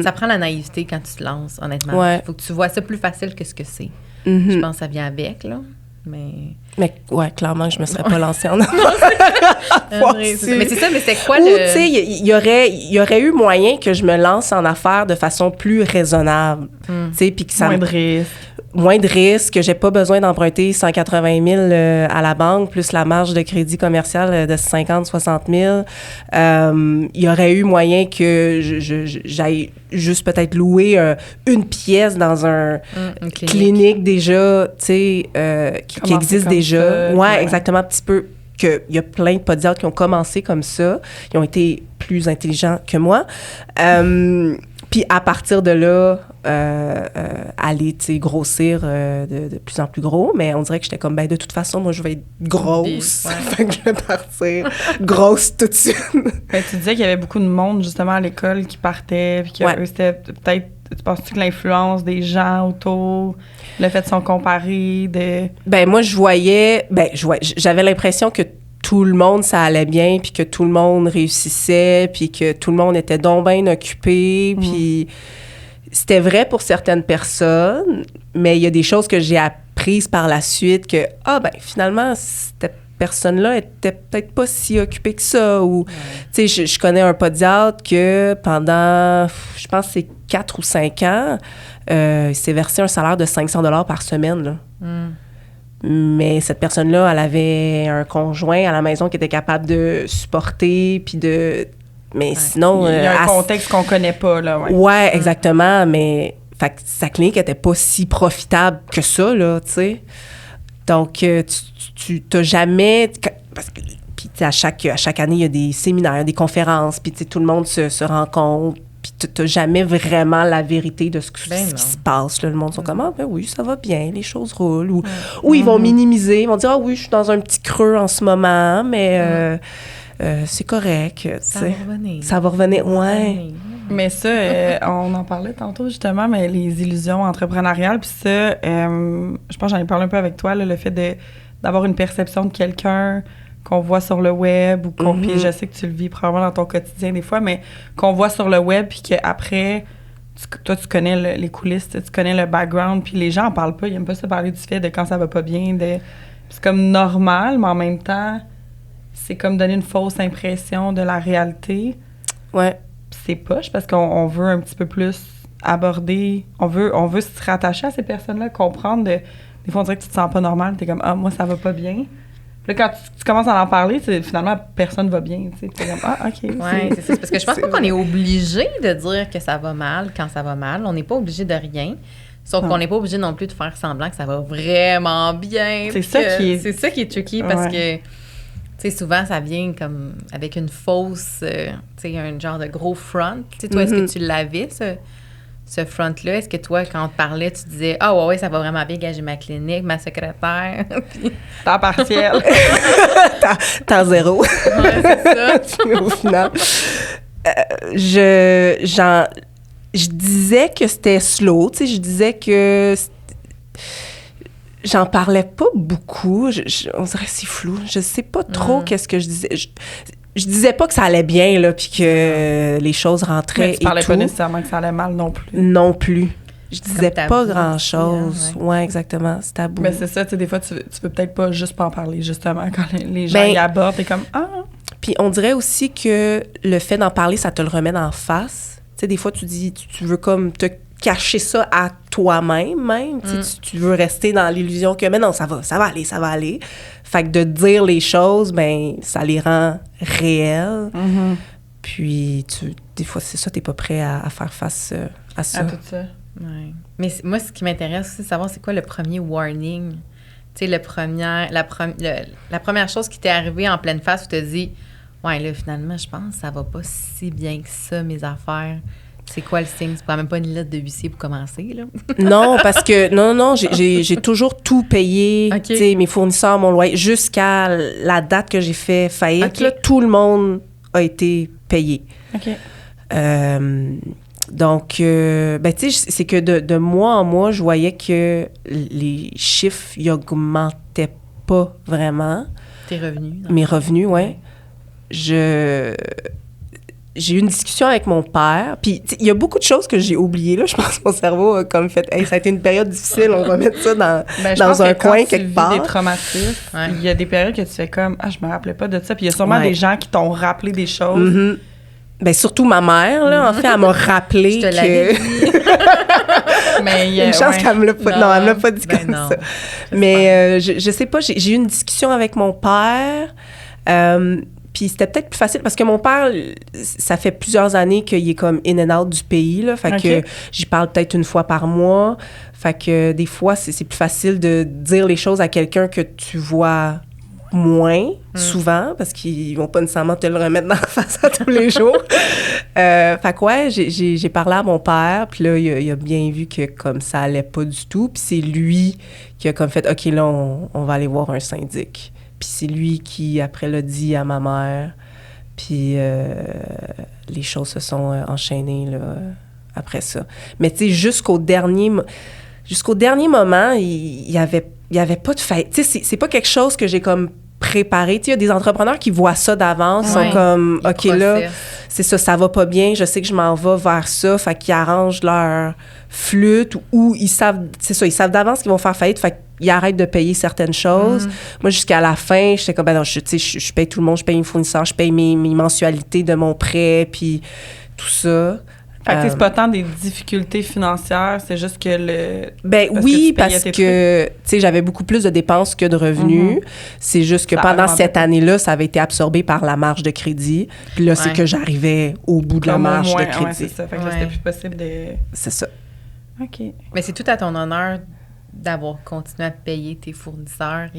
Ça prend la naïveté quand tu te lances, honnêtement. Il faut que tu vois ça plus facile que ce que c'est. Je pense que ça vient avec, là. Mais ouais, clairement, je me serais pas lancée en mais c'est ça, mais c'est quoi tu sais, il y aurait eu moyen que je me lance en affaires de façon plus raisonnable. Tu sais, puis que ça moins de risques, que j'ai pas besoin d'emprunter 180 000 à la banque, plus la marge de crédit commercial de 50-60 000. Il y aurait eu moyen que j'aille juste peut-être louer une pièce dans une clinique déjà, tu sais, qui existe déjà. Ouais, exactement, un petit peu. Il y a plein de podiatres qui ont commencé comme ça. Ils ont été plus intelligents que moi. Puis à partir de là, aller, tu sais, grossir de plus en plus gros. Mais on dirait que j'étais comme, ben de toute façon, moi, je vais être grosse. Fait que je vais partir grosse tout de suite. Ben, tu disais qu'il y avait beaucoup de monde, justement, à l'école qui partait. Puis que eux, c'était peut-être... Tu penses-tu que l'influence des gens autour, le fait de s'en comparer, Ben moi, j'avais l'impression que tout le monde, ça allait bien, puis que tout le monde réussissait, puis que tout le monde était donc bien occupé, puis c'était vrai pour certaines personnes, mais il y a des choses que j'ai apprises par la suite que, finalement, cette personne-là était peut-être pas si occupée que ça, ou, tu sais, je connais un podiatre que pendant, je pense que c'est 4 ou 5 ans, il s'est versé un salaire de 500 $ par semaine, là. Mais cette personne-là, elle avait un conjoint à la maison qui était capable de supporter, puis de... Mais sinon... Il y a un contexte qu'on connaît pas, là, Ouais, exactement, mais... Fait que sa clinique était pas si profitable que ça, là, tu sais. Donc, tu t'as jamais... Parce que... Puis, à chaque année, il y a des séminaires, des conférences, puis, tu sais, tout le monde se rencontre. Puis t'as jamais vraiment la vérité de ce qui se passe. Là. Le monde sont comme, ben oui, ça va bien, les choses roulent. Ou ils vont minimiser, ils vont dire, oui, je suis dans un petit creux en ce moment, mais c'est correct. Ça va revenir. Ça va revenir, ouais. Mais ça, on en parlait tantôt justement, mais les illusions entrepreneuriales, puis ça, je pense que j'en ai parlé un peu avec toi, là, le fait d'avoir une perception de quelqu'un qu'on voit sur le web ou puis je sais que tu le vis probablement dans ton quotidien des fois, mais qu'on voit sur le web puis qu'après, toi, tu connais les coulisses, tu connais le background, puis les gens en parlent pas, ils aiment pas se parler du fait de quand ça va pas bien, c'est comme normal, mais en même temps, c'est comme donner une fausse impression de la réalité. Ouais. Puis c'est poche parce qu'on veut un petit peu plus aborder, on veut se rattacher à ces personnes-là, comprendre des fois on dirait que tu te sens pas normal, t'es comme, moi ça va pas bien. Puis là, quand tu commences à en parler, finalement, personne va bien. Tu sais, comme, OK. Oui, c'est ça. Parce que je pense pas qu'on est obligé de dire que ça va mal quand ça va mal. On n'est pas obligé de rien. Sauf qu'on n'est pas obligé non plus de faire semblant que ça va vraiment bien. C'est ça qui est tricky parce que, tu sais, souvent, ça vient comme avec une fausse, tu sais, un genre de gros front. Tu sais, toi, est-ce que tu l'avais, ce front-là? Est-ce que toi, quand on te parlait, tu disais « Ah, ouais, ça va vraiment bien, j'ai ma clinique, ma secrétaire. » Temps partiel. Temps zéro. Ouais, c'est ça. Puis au final, je disais que c'était slow, tu sais, je disais que j'en parlais pas beaucoup. On dirait que c'est flou. Je sais pas trop qu'est-ce que je disais. Je disais pas que ça allait bien, là, puis que les choses rentraient. Mais tu parlais pas nécessairement que ça allait mal non plus. Non plus. Je disais pas grand-chose. Ouais, exactement. C'est tabou. Mais c'est ça, tu sais, des fois, tu peux peut-être pas juste pas en parler, justement, quand les gens y abordent, t'es comme « Ah! » Puis on dirait aussi que le fait d'en parler, ça te le remet en face. Tu sais, des fois, tu dis, tu veux comme te cacher ça à toi-même, même. Tu veux rester dans l'illusion que, mais non, ça va aller. Fait que de dire les choses, ben ça les rend réelles. Mm-hmm. Puis, des fois, c'est ça, t'es pas prêt à faire face à ça. À tout ça. Ouais. Mais moi, ce qui m'intéresse aussi, c'est savoir c'est quoi le premier warning. Tu sais, la première chose qui t'est arrivée en pleine face où tu te dis « Ouais, là, finalement, je pense que ça va pas si bien que ça, mes affaires. » C'est quoi le signe? C'est pas même pas une lettre de huissier pour commencer, là? Non, parce que, non, j'ai toujours tout payé, tu sais, mes fournisseurs, mon loyer, jusqu'à la date que j'ai fait faillite, là, tout le monde a été payé. OK. Donc, ben, tu sais, c'est que de mois en mois, je voyais que les chiffres, ils augmentaient pas vraiment. Tes revenus? Mes revenus, oui. J'ai eu une discussion avec mon père, puis il y a beaucoup de choses que j'ai oubliées, là. Je pense que mon cerveau a comme fait « Hey, ça a été une période difficile, on va mettre ça dans un coin quelque part. » Des traumatismes, il y a des périodes que tu fais comme « Ah, je me rappelais pas de ça. » Puis il y a sûrement des gens qui t'ont rappelé des choses. Mm-hmm. Ben surtout ma mère, là, en fait, elle m'a rappelé je te l'avais dit. Mais une chance qu'elle me l'a pas... Non, elle me l'a pas dit comme ça. Mais je sais pas, j'ai eu une discussion avec mon père... Puis c'était peut-être plus facile parce que mon père, ça fait plusieurs années qu'il est comme in and out du pays, là. Fait que j'y parle peut-être une fois par mois. Fait que des fois, c'est plus facile de dire les choses à quelqu'un que tu vois moins souvent parce qu'ils vont pas nécessairement te le remettre dans la face à tous les jours. Fait que ouais, j'ai parlé à mon père, puis là, il a bien vu que comme ça allait pas du tout. Puis c'est lui qui a comme fait « OK, là, on va aller voir un syndic ». Puis c'est lui qui, après, l'a dit à ma mère. Puis les choses se sont enchaînées, là, après ça. Mais tu sais, jusqu'au dernier moment, il y avait pas de fête. Tu sais, c'est pas quelque chose que j'ai comme préparé. Tu sais, il y a des entrepreneurs qui voient ça d'avance, sont comme, OK, là, c'est ça va pas bien, je sais que je m'en vais vers ça. Fait qu'ils arrangent leur flûte ou ils savent d'avance qu'ils vont faire faillite. Fait qu'ils arrêtent de payer certaines choses. Moi, jusqu'à la fin, j'étais comme, ben non, je paye tout le monde, je paye mes fournisseurs, je paye mes mensualités de mon prêt, puis tout ça. Fait que c'est pas tant des difficultés financières, c'est juste que parce que tu sais, j'avais beaucoup plus de dépenses que de revenus. C'est juste que pendant cette année-là, ça avait été absorbé par la marge de crédit. Puis là, c'est que j'arrivais au bout de la marge de crédit. Ouais, c'est ça. Fait que là, c'était plus possible de... C'est ça. OK. Mais c'est tout à ton honneur d'avoir continué à payer tes fournisseurs.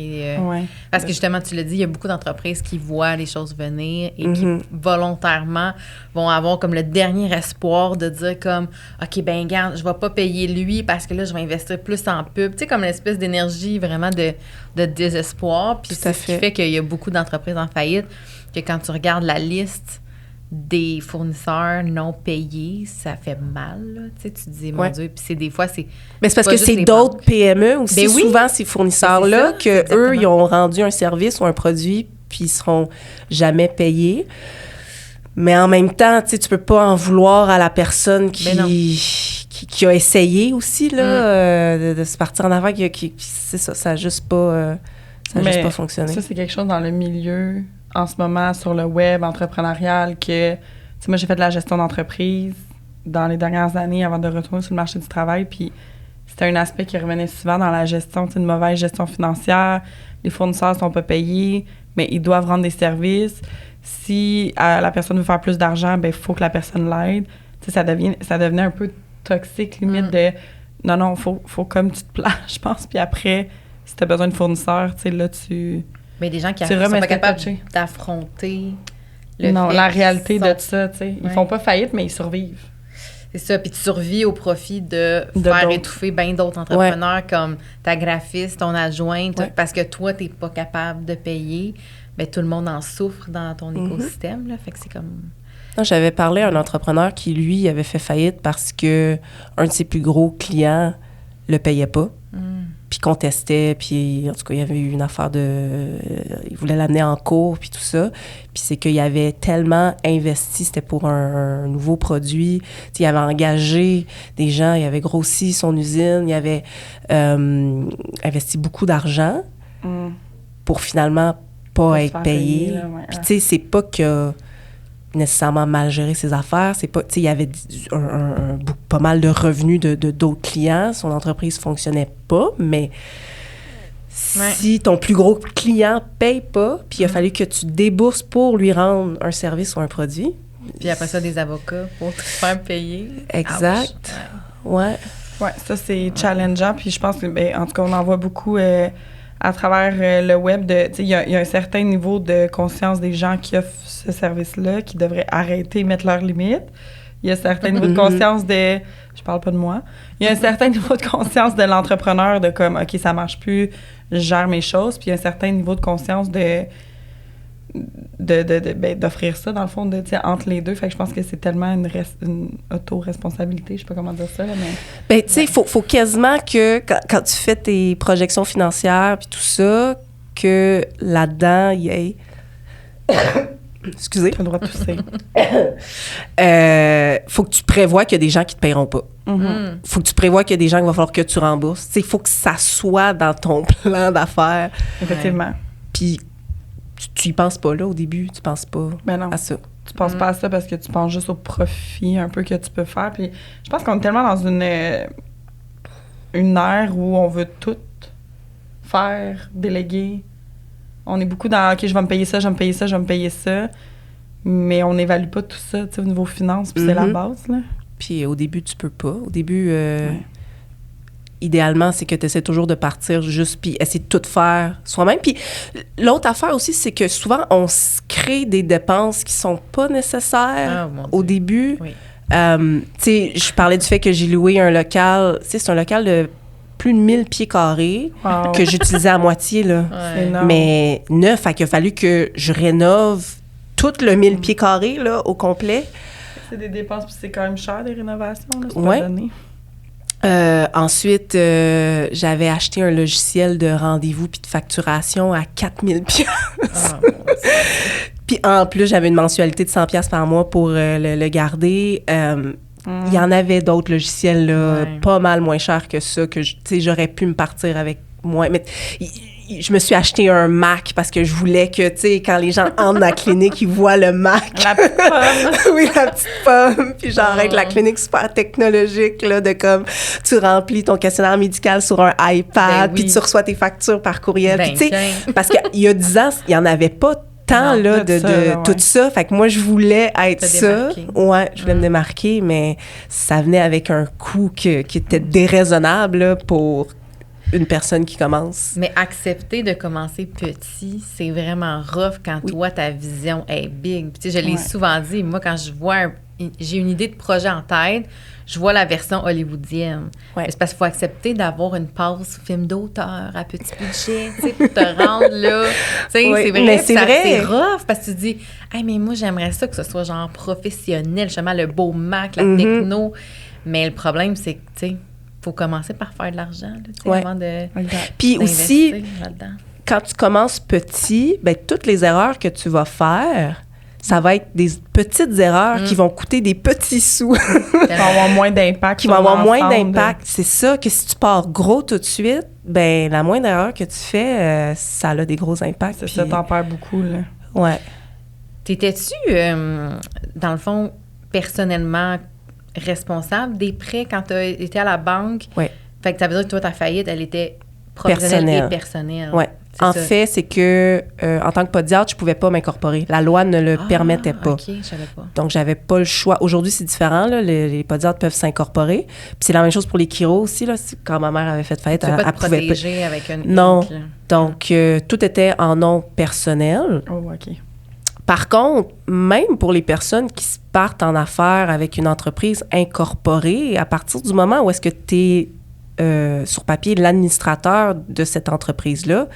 Parce que justement, tu l'as dit, il y a beaucoup d'entreprises qui voient les choses venir et qui volontairement vont avoir comme le dernier espoir de dire comme « OK, ben regarde, je vais pas payer lui parce que là, je vais investir plus en pub. » Tu sais, comme une espèce d'énergie vraiment de désespoir. Puis c'est ce qui fait qu'il y a beaucoup d'entreprises en faillite, que quand tu regardes la liste des fournisseurs non payés, ça fait mal, là. Tu sais, tu te dis, mon Dieu, puis c'est des fois, c'est... Mais c'est parce que c'est d'autres PME aussi, souvent, ces fournisseurs-là, qu'eux, ils ont rendu un service ou un produit, puis ils seront jamais payés. Mais en même temps, tu sais, tu peux pas en vouloir à la personne qui a essayé aussi, là, de se partir en avant, c'est ça, ça n'a juste pas fonctionné. Ça, c'est quelque chose dans le milieu... en ce moment sur le web entrepreneurial que, tu sais, moi, j'ai fait de la gestion d'entreprise dans les dernières années avant de retourner sur le marché du travail, puis c'était un aspect qui revenait souvent dans la gestion, une mauvaise gestion financière. Les fournisseurs sont pas payés, mais ils doivent rendre des services. Si la personne veut faire plus d'argent, ben il faut que la personne l'aide. Ça devenait un peu toxique, limite de non, faut comme tu te places, je pense. Puis après, si tu as besoin de fournisseurs, là, tu. Mais des gens qui sont pas capables d'affronter la réalité de ça, tu sais. Ils font pas faillite, mais ils survivent. C'est ça, puis tu survis au profit de faire étouffer bien d'autres entrepreneurs comme ta graphiste, ton adjointe, parce que toi, t'es pas capable de payer. Bien, tout le monde en souffre dans ton écosystème, là. Fait que c'est comme... Non, j'avais parlé à un entrepreneur qui, lui, avait fait faillite parce que un de ses plus gros clients le payait pas. Puis contestait, puis en tout cas, il y avait eu une affaire il voulait l'amener en cours, puis tout ça. Puis c'est qu'il avait tellement investi, c'était pour un nouveau produit. Il avait engagé des gens, il avait grossi son usine, il avait investi beaucoup d'argent pour finalement pas être payé. Puis tu sais, c'est pas que nécessairement mal gérer ses affaires. C'est pas, tu sais, il y avait pas mal de revenus de d'autres clients. Son entreprise fonctionnait pas, mais si ton plus gros client paye pas, puis il a fallu que tu débourses pour lui rendre un service ou un produit. Puis après ça, des avocats pour te faire payer. Exact. Ouais, ça, c'est challengeant. Puis je pense que, en tout cas, on en voit beaucoup à travers le web. Il y a un certain niveau de conscience des gens qui offrent ce service-là, qui devraient arrêter, mettre leurs limites. Il y a un certain niveau de conscience je parle pas de moi. Il y a un certain niveau de conscience de l'entrepreneur de comme, OK, ça marche plus, je gère mes choses. Puis il y a un certain niveau de conscience d'offrir ça, dans le fond, entre les deux. Fait que je pense que c'est tellement une auto-responsabilité, je sais pas comment dire ça, là, mais... Ben, tu sais, faut quasiment que, quand tu fais tes projections financières puis tout ça, que là-dedans, il y ait... Excusez. Tu as le droit de tousser. Faut que tu prévois qu'il y a des gens qui te paieront pas. Faut que tu prévois qu'il y a des gens qu'il va falloir que tu rembourses. Il faut que ça soit dans ton plan d'affaires. Effectivement. Puis tu y penses pas là au début, tu penses pas à ça. Tu penses pas à ça parce que tu penses juste au profit un peu que tu peux faire. Puis je pense qu'on est tellement dans une ère où on veut tout faire, déléguer. On est beaucoup dans « OK, je vais me payer ça, je vais me payer ça, je vais me payer ça », mais on n'évalue pas tout ça, tu sais, au niveau finance, puis c'est la base, là. Puis au début, tu peux pas. Au début, idéalement, c'est que tu essaies toujours de partir juste, puis essayer de tout faire soi-même. Puis l'autre affaire aussi, c'est que souvent, on se crée des dépenses qui sont pas nécessaires au début. Oui. Tu sais, je parlais du fait que j'ai loué un local, tu sais, c'est un local de plus de 1000 pieds carrés que j'utilisais à moitié, là. Mais neuf, fait qu'il a fallu que je rénove tout le 1000 pieds carrés, là, au complet. C'est des dépenses, puis c'est quand même cher, des rénovations, là, c'est pas donné. Ensuite, j'avais acheté un logiciel de rendez-vous puis de facturation à 4000 $. Puis en plus, j'avais une mensualité de 100 $ par mois pour le garder. Il y en avait d'autres logiciels là, pas mal moins chers que ça, que j'aurais pu me partir avec moins. Mais je me suis acheté un Mac parce que je voulais que, tu sais, quand les gens entrent dans la clinique, ils voient le Mac. La petite pomme. Oui, la petite pomme. Puis j'arrête la clinique super technologique, là, de comme, tu remplis ton questionnaire médical sur un iPad, puis tu reçois tes factures par courriel. Puis, tu sais, parce qu'il y a 10 ans, il n'y en avait pas tant, là, de tout ça. Fait que moi, je voulais être ça. Ouais, je voulais me démarquer, mais ça venait avec un coût qui était déraisonnable, là, pour une personne qui commence. Mais accepter de commencer petit, c'est vraiment rough quand toi, ta vision est big. Puis, tu sais, je l'ai souvent dit, moi, quand je vois j'ai une idée de projet en tête, je vois la version hollywoodienne. C'est parce qu'il faut accepter d'avoir une passe film d'auteur à petit budget, tu sais, pour te rendre là. Tu sais, c'est vrai, c'est rough parce que tu dis, hey, mais moi, j'aimerais ça que ce soit genre professionnel, justement, le beau Mac, la techno. Mais le problème, c'est que, tu sais, faut commencer par faire de l'argent, là, avant de. Puis aussi, quand tu commences petit, ben toutes les erreurs que tu vas faire, ça va être des petites erreurs qui vont coûter des petits sous. Qui vont avoir moins d'impact. Qui vont avoir moins d'impact. C'est ça, que si tu pars gros tout de suite, ben la moindre erreur que tu fais, ça a des gros impacts. C'est ça, t'en perds beaucoup, là. Ouais. T'étais-tu, dans le fond, personnellement responsable des prêts quand tu étais à la banque? Oui. Fait que ça veut dire que toi, ta faillite, elle était professionnelle et personnelle. Oui. En fait, c'est que en tant que podiatre, je ne pouvais pas m'incorporer. La loi ne le permettait pas. OK, je savais pas. Donc, j'avais pas le choix. Aujourd'hui, c'est différent. Là. Les podiatres peuvent s'incorporer. Puis c'est la même chose pour les chiro aussi. Là. Quand ma mère avait fait faillite, elle pas pouvait protéger avec une non. Donc, tout était en nom personnel. Oh, OK. Par contre, même pour les personnes qui partent en affaires avec une entreprise incorporée, à partir du moment où est-ce que tu es sur papier l'administrateur de cette entreprise-là,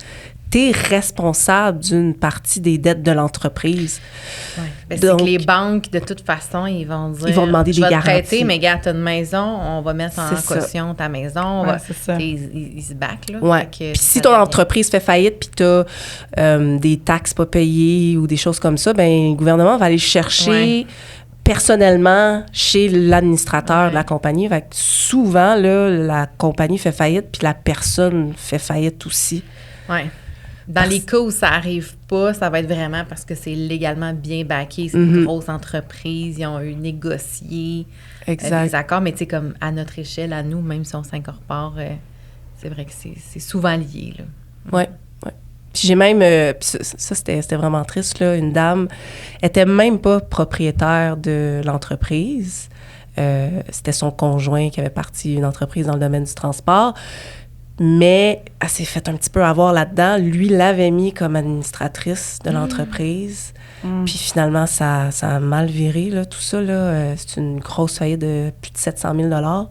tu es responsable d'une partie des dettes de l'entreprise. Ouais. Ben, c'est que les banques, de toute façon, ils vont dire... Ils vont demander des garanties. Prêter, mais gars, tu as une maison, on va mettre en caution ta maison. Ouais, c'est ça. Ils se backent, là. Ouais. Puis si ton entreprise fait faillite puis tu as des taxes pas payées ou des choses comme ça, ben le gouvernement va aller chercher... personnellement chez l'administrateur de la compagnie. Fait que souvent, là, la compagnie fait faillite puis la personne fait faillite aussi. Oui. Dans les cas où ça n'arrive pas, ça va être vraiment parce que c'est légalement bien backé. C'est une grosse entreprise. Ils ont eu négocié des accords. Mais tu sais, comme à notre échelle, à nous, même si on s'incorpore, c'est vrai que c'est souvent lié. Oui. Puis j'ai même, ça c'était vraiment triste, là, une dame était même pas propriétaire de l'entreprise. C'était son conjoint qui avait parti une entreprise dans le domaine du transport. Mais elle s'est fait un petit peu avoir là-dedans. Lui l'avait mis comme administratrice de l'entreprise. Puis finalement, ça a mal viré, là, tout ça. Là. C'est une grosse faillite de plus de 700 000 $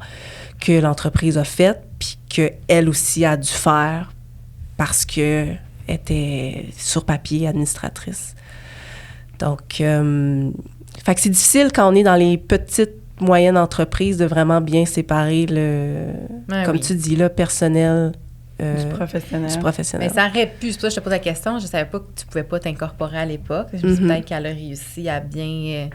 que l'entreprise a faite, puis qu'elle aussi a dû faire parce que était sur papier administratrice. Donc, fait que c'est difficile quand on est dans les petites, moyennes entreprises de vraiment bien séparer comme tu dis, là, personnel du professionnel. Mais ça aurait pu, c'est pour ça que je te pose la question, je savais pas que tu pouvais pas t'incorporer à l'époque. Je me dis peut-être qu'elle a réussi à bien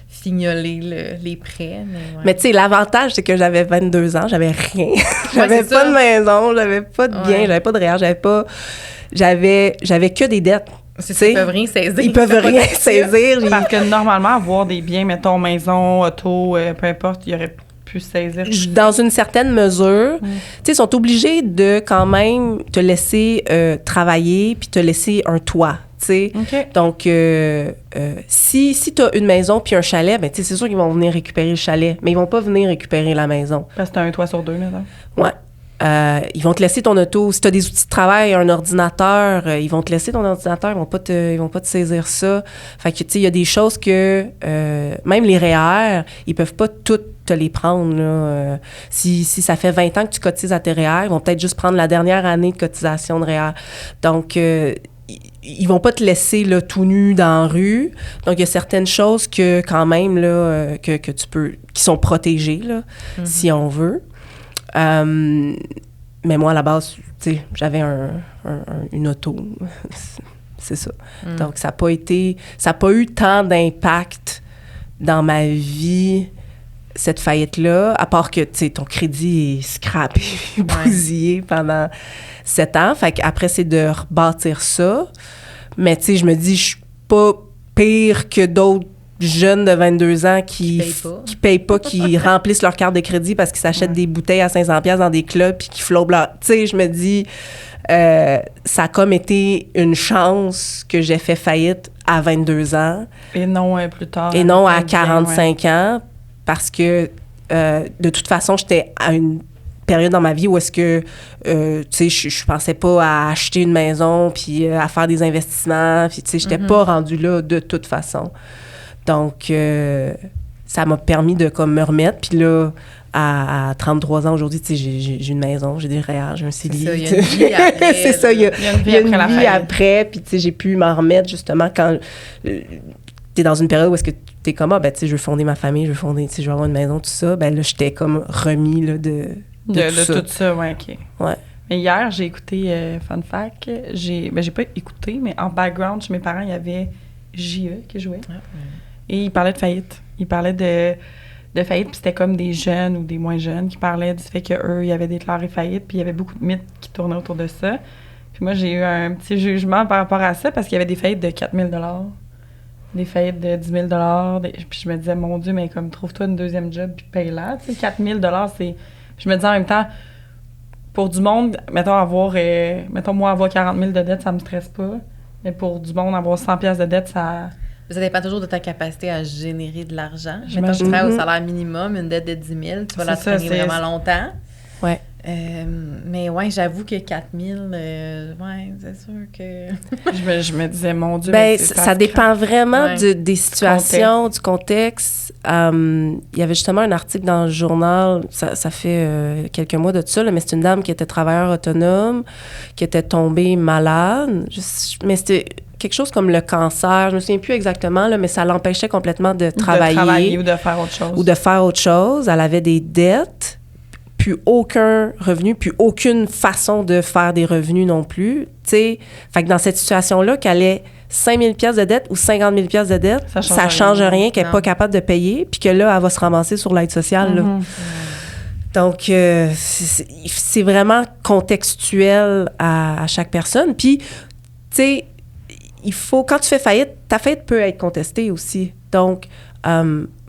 fignoler les prêts. Mais tu sais, l'avantage, c'est que j'avais 22 ans, j'avais rien. J'avais pas de maison, j'avais pas de bien, j'avais pas de REER, j'avais que des dettes. Ils peuvent rien saisir. Ils peuvent rien saisir. Parce que normalement, avoir des biens, mettons, maison, auto, peu importe, ils auraient pu saisir. Dans une certaine mesure, tu sais, ils sont obligés de quand même te laisser travailler puis te laisser un toit. Okay. Donc, si tu as une maison puis un chalet, ben, c'est sûr qu'ils vont venir récupérer le chalet, mais ils vont pas venir récupérer la maison. Parce que tu as un toit sur deux, maintenant. Ouais. Ils vont te laisser ton auto. Si tu as des outils de travail, un ordinateur, ils vont te laisser ton ordinateur, ils vont pas te saisir ça. Fait que, tu sais, il y a des choses que, même les REER, ils peuvent pas toutes te les prendre, là. Si ça fait 20 ans que tu cotises à tes REER, ils vont peut-être juste prendre la dernière année de cotisation de REER. Donc, ils vont pas te laisser là, tout nu dans la rue. Donc, il y a certaines choses que, quand même, là, que tu peux... qui sont protégées, là, si on veut. Mais moi, à la base, tu sais, j'avais une auto. C'est ça. Donc, ça n'a pas eu tant d'impact dans ma vie, cette faillite-là, à part que, tu sais, ton crédit est scrappé, bousillé pendant 7 ans. Fait qu'après, c'est de rebâtir ça. Mais, tu sais, je me dis, je suis pas pire que d'autres jeunes de 22 ans qui payent pas, qui remplissent leur carte de crédit parce qu'ils s'achètent des bouteilles à 500$ dans des clubs puis qui flobent leur... Tu sais, je me dis, ça a comme été une chance que j'ai fait faillite à 22 ans. Et non plus tard. Et non à 45 ans, parce que de toute façon, j'étais à une période dans ma vie où est-ce que, tu sais, je pensais pas à acheter une maison puis à faire des investissements. Puis, tu sais, j'étais pas rendue là de toute façon. Donc, ça m'a permis de comme me remettre. Puis là, à 33 ans aujourd'hui, tu sais, j'ai une maison, j'ai des REER, j'ai un CELI. C'est ça, il y a une vie après. C'est ça, il y a une vie après. Puis, tu sais, j'ai pu m'en remettre justement quand t'es dans une période où est-ce que t'es comme, ben, tu sais, je veux fonder ma famille, tu sais, je veux avoir une maison, tout ça. Ben là, j'étais comme remis là, de tout ça, ouais, OK. Ouais. Mais hier, j'ai écouté, fun fact, j'ai pas écouté, mais en background, chez mes parents, il y avait J.E. qui jouait. Et il parlait de faillite. Il parlait de faillite, puis c'était comme des jeunes ou des moins jeunes qui parlaient du fait qu'eux, ils avaient déclaré faillite, puis il y avait beaucoup de mythes qui tournaient autour de ça. Puis moi, j'ai eu un petit jugement par rapport à ça, parce qu'il y avait des faillites de 4 000 $, des faillites de 10 000 $, puis je me disais, mon Dieu, mais comme, trouve-toi une deuxième job, puis paye-la. Tu sais, 4 000 $, c'est... Je me disais en même temps, pour du monde, mettons, moi, avoir 40 000 de dette, ça me stresse pas. Mais pour du monde, avoir 100 pièces de dette, ça... Ça dépend toujours de ta capacité à générer de l'argent. Mettons que tu travailles au salaire minimum, une dette de 10 000, tu vas la traîner vraiment longtemps. Ouais. Mais ouais, j'avoue que 4 000, c'est sûr que... je me disais, mon Dieu... ça dépend vraiment des situations, du contexte. Il y avait justement un article dans le journal, ça fait quelques mois de ça, là, mais c'est une dame qui était travailleur autonome, qui était tombée malade. Mais c'était quelque chose comme le cancer, je me souviens plus exactement, là, mais ça l'empêchait complètement de travailler. Ou de faire autre chose. Ou de faire autre chose. Elle avait des dettes. Plus aucun revenu, puis aucune façon de faire des revenus non plus. T'sais, fait que dans cette situation-là, qu'elle ait 5 000 pièces de dette ou 50 000 pièces de dette, ça change rien qu'elle n'est pas capable de payer, puis que là, elle va se ramasser sur l'aide sociale. Là. Donc, c'est vraiment contextuel à chaque personne. Puis, tu sais, il faut, quand tu fais faillite, ta faillite peut être contestée aussi. Donc,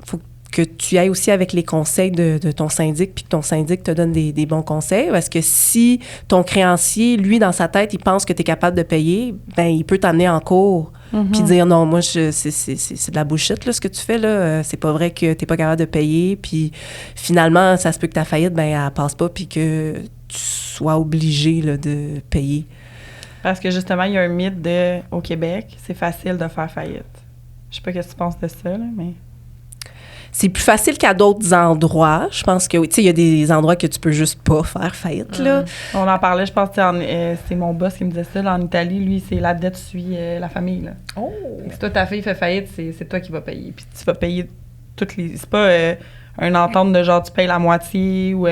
faut que tu ailles aussi avec les conseils de ton syndic, puis que ton syndic te donne des bons conseils. Parce que si ton créancier, lui, dans sa tête, il pense que tu es capable de payer, ben il peut t'amener en cours. Puis dire, non, moi, c'est de la bullshit, là, ce que tu fais, là. C'est pas vrai que t'es pas capable de payer. Puis finalement, ça se peut que ta faillite, ben elle passe pas, puis que tu sois obligé, là, de payer. Parce que justement, il y a un mythe au Québec, c'est facile de faire faillite. Je sais pas ce que tu penses de ça, là, mais... C'est plus facile qu'à d'autres endroits. Je pense que, tu sais, il y a des endroits que tu peux juste pas faire faillite, là. On en parlait, je pense que c'est mon boss qui me disait ça. Là, en Italie, lui, c'est la dette suit la famille, là. Oh! Si toi, ta fille fait faillite, c'est toi qui vas payer. Puis tu vas payer toutes les... C'est pas une entente de genre, tu payes la moitié ou...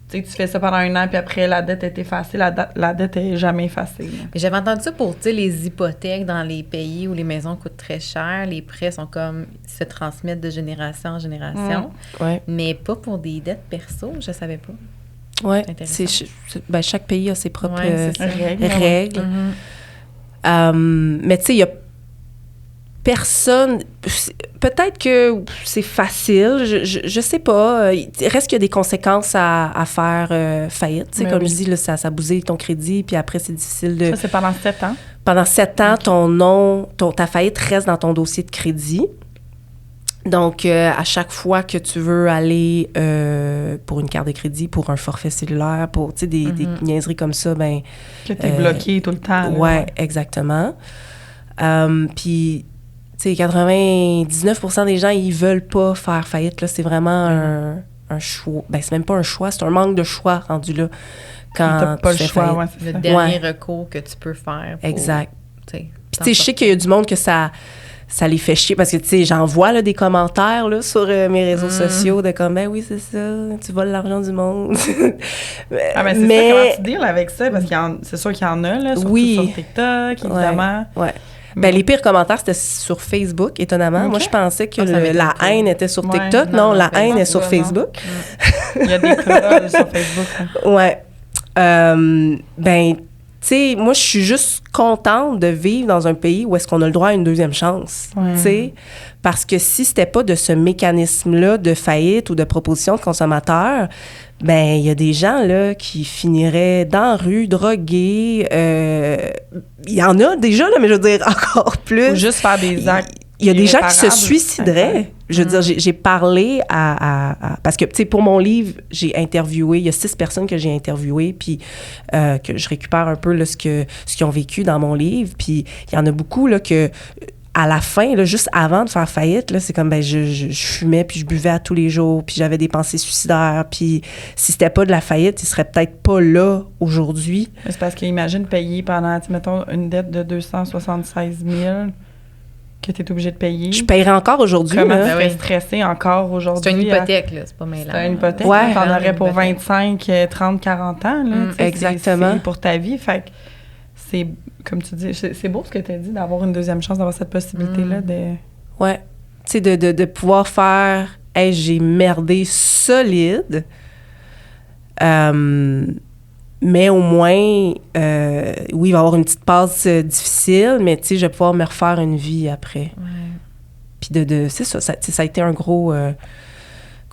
tu fais ça pendant 1 an, puis après, la dette est effacée. La dette est jamais effacée. Mais j'avais entendu ça pour, les hypothèques dans les pays où les maisons coûtent très cher. Les prêts sont comme, se transmettent de génération en génération. Ouais. Mais pas pour des dettes perso, je savais pas. Oui, chaque pays a ses propres règles. Mais tu sais, il y a personne... Peut-être que c'est facile, je sais pas. Il reste qu'il y a des conséquences à faire faillite. Tu sais, comme je dis, là, ça bousille ton crédit, puis après, c'est difficile de... Ça, c'est pendant 7 ans? Pendant 7 ans, ta faillite reste dans ton dossier de crédit. Donc, à chaque fois que tu veux aller pour une carte de crédit, pour un forfait cellulaire, pour, tu sais, des niaiseries comme ça, ben... Que t'es bloqué tout le temps. Ouais, exactement. Puis... Tu sais, 99% des gens, ils veulent pas faire faillite. Là, c'est vraiment un choix. Ben, c'est même pas un choix, c'est un manque de choix rendu là. Quand t'as pas le choix, c'est le dernier recours que tu peux faire. Exact. Puis, tu sais, je sais qu'il y a du monde que ça les fait chier parce que, tu sais, j'en vois là, des commentaires là, sur mes réseaux sociaux de comme, ben oui, c'est ça, tu voles l'argent du monde. Mais c'est ça, comment tu deals avec ça? Parce que c'est sûr qu'il y en a, là, surtout sur TikTok, évidemment. Ouais. Ben, les pires commentaires, c'était sur Facebook, étonnamment. Okay. Moi, je pensais que la haine était sur TikTok. Non, la haine est sur Facebook. Il y a des trolls sur Facebook. Ouais. Ben, tu sais, moi, je suis juste contente de vivre dans un pays où est-ce qu'on a le droit à une deuxième chance. Tu sais, parce que si c'était pas de ce mécanisme-là de faillite ou de proposition de consommateur, ben il y a des gens là qui finiraient dans la rue, drogués. Il y en a déjà, là, mais je veux dire encore plus. Ou juste faire des actes. Il y a des gens qui se suicideraient. Je veux dire, j'ai parlé parce que, tu sais, pour mon livre, j'ai interviewé, il y a 6 personnes que j'ai interviewées, puis que je récupère un peu là, ce qu'ils ont vécu dans mon livre. Puis il y en a beaucoup là, que... À la fin, là, juste avant de faire faillite, là, c'est comme, ben, je fumais, puis je buvais à tous les jours, puis j'avais des pensées suicidaires, puis si c'était pas de la faillite, ils seraient peut-être pas là aujourd'hui. C'est parce qu'imagine payer pendant, mettons, une dette de 276 000 que tu es obligé de payer. Je paierais encore aujourd'hui. Comment tu serais stressé encore aujourd'hui? C'est une hypothèque, là, c'est pas mêlant. C'est une hypothèque, ouais, t'en aurais pour 25, 30, 40 ans, là. Exactement. C'est pour ta vie, fait que c'est... Comme tu dis, c'est beau ce que tu as dit, d'avoir une deuxième chance, d'avoir cette possibilité-là de... Ouais. Tu sais, de pouvoir faire « Hey, j'ai merdé solide. Mais au moins, oui, il va y avoir une petite passe difficile, mais tu sais, je vais pouvoir me refaire une vie après. » Ouais. Puis c'est ça, ça a été un gros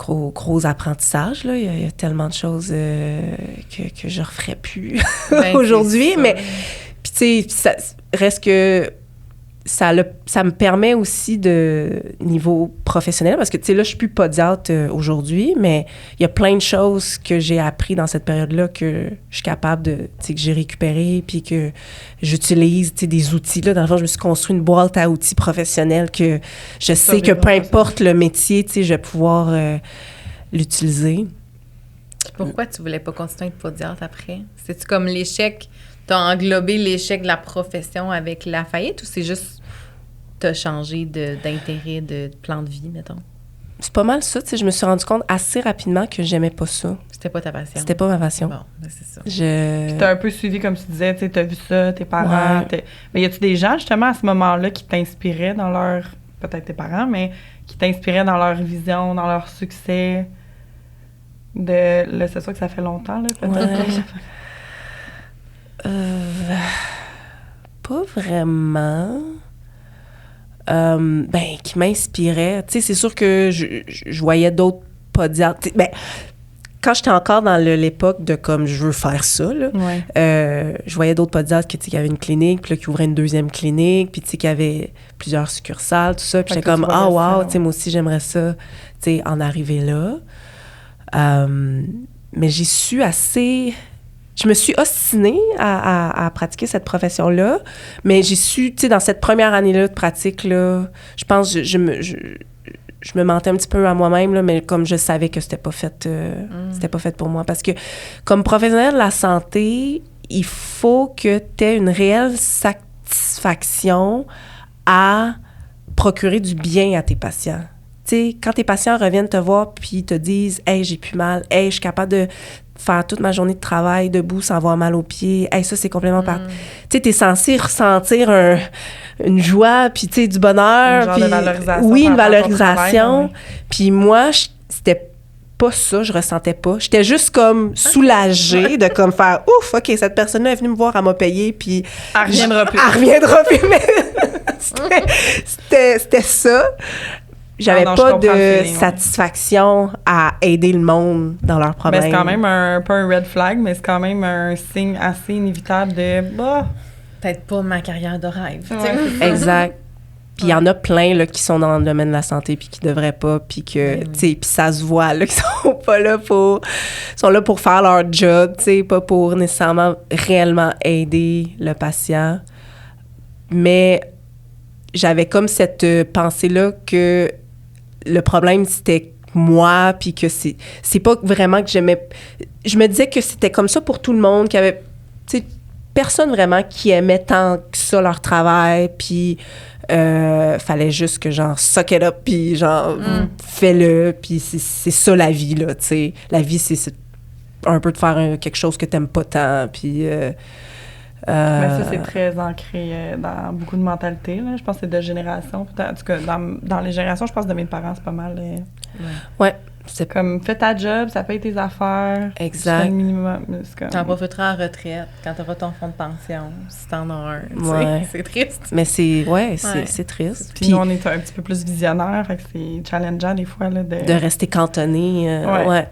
gros apprentissage, là. Il y a tellement de choses que je referais plus aujourd'hui. Mais, puis tu sais, ça reste que ça me permet aussi de niveau professionnel, parce que, tu sais, là, je suis plus podiatre aujourd'hui, mais il y a plein de choses que j'ai appris dans cette période-là que je suis capable de, tu sais, que j'ai récupéré, puis que j'utilise, tu sais, des outils. Là, dans le fond, je me suis construit une boîte à outils professionnels que je sais que peu importe le métier, tu sais, je vais pouvoir l'utiliser. Pourquoi tu voulais pas continuer de podiatre après? C'est-tu comme l'échec... T'as englobé l'échec de la profession avec la faillite ou c'est juste t'as changé d'intérêt, de plan de vie, mettons? C'est pas mal ça, tu sais, je me suis rendu compte assez rapidement que j'aimais pas ça. C'était pas ta passion? C'était pas ma passion. Bon, ben c'est ça. Puis t'as un peu suivi, comme tu disais, tu sais, t'as vu ça, tes parents. Mais y a-tu des gens, justement, à ce moment-là, qui t'inspiraient dans leur... Peut-être tes parents, mais qui t'inspiraient dans leur vision, dans leur succès? Là, c'est sûr que ça fait longtemps, là, peut-être. Pas vraiment. Qui m'inspirait. Tu sais, c'est sûr que je voyais d'autres podiatres. Ben, quand j'étais encore dans l'époque de comme je veux faire ça, là, je voyais d'autres podiatres qui avaient une clinique, puis là, qui ouvraient une deuxième clinique, puis tu sais, qui avaient plusieurs succursales, tout ça. Puis j'étais comme, ah, wow, tu sais, moi aussi, j'aimerais ça, tu sais, en arriver là. Mais j'ai su assez... Je me suis ostinée à pratiquer cette profession-là, mais j'ai su, tu sais, dans cette première année-là de pratique, là, je pense que je me mentais un petit peu à moi-même, là, mais comme je savais que c'était pas fait pour moi. Parce que comme professionnel de la santé, il faut que tu aies une réelle satisfaction à procurer du bien à tes patients. Tu sais, quand tes patients reviennent te voir puis te disent « Hey, j'ai plus mal. Hey, je suis capable de faire toute ma journée de travail debout sans avoir mal aux pieds. Hey, ça, c'est complètement Tu sais, t'es censé ressentir une joie puis, tu sais, du bonheur. Une genre de valorisation. Oui, une valorisation. Puis moi, c'était pas ça, je ressentais pas. J'étais juste comme soulagée de comme faire « Ouf, OK, cette personne-là est venue me voir, elle m'a payé, puis... » Elle reviendra plus. Elle reviendra plus, mais c'était ça. J'avais pas de satisfaction à aider le monde dans leurs problèmes. Mais c'est quand même pas un red flag, mais c'est quand même un signe assez inévitable de peut-être pas ma carrière de rêve. Ouais. Exact. Puis il y en a plein là, qui sont dans le domaine de la santé puis qui devraient pas, puis que tu sais, puis ça se voit là, qu'ils sont pas là sont là pour faire leur job, tu sais, pas pour nécessairement réellement aider le patient. Mais j'avais comme cette pensée-là que le problème, c'était moi, puis que c'est pas vraiment que j'aimais... Je me disais que c'était comme ça pour tout le monde, qu'il y avait, tu sais, personne vraiment qui aimait tant que ça leur travail, puis fallait juste que, genre, suck it up, puis genre, fais-le, puis c'est ça la vie, là, tu sais. La vie, c'est un peu de faire quelque chose que t'aimes pas tant, puis... Mais ça, c'est très ancré dans beaucoup de mentalités, là. Je pense que c'est de génération. En tout cas, dans les générations, je pense de mes parents, c'est pas mal. Ouais. C'est comme, fais ta job, ça paye tes affaires. Exact. Le minimum. T'en profiteras en retraite quand t'auras ton fonds de pension, si t'en as un. Ouais. C'est triste. Mais c'est triste. Puis nous, on est un petit peu plus visionnaire, fait que c'est challengeant des fois, là, de rester cantonné. Ouais.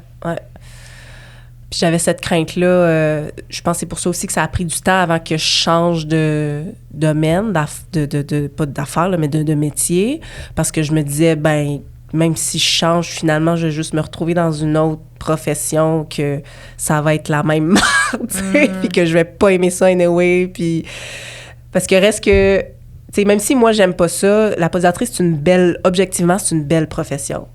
Puis j'avais cette crainte-là. Je pense que c'est pour ça aussi que ça a pris du temps avant que je change de domaine, pas d'affaires, là, mais de métier. Parce que je me disais, ben même si je change, finalement, je vais juste me retrouver dans une autre profession que ça va être la même merde, tu sais, puis que je vais pas aimer ça anyway. Puis... Parce que reste que... Tu sais, même si moi, j'aime pas ça, la podiatrice, objectivement, c'est une belle profession.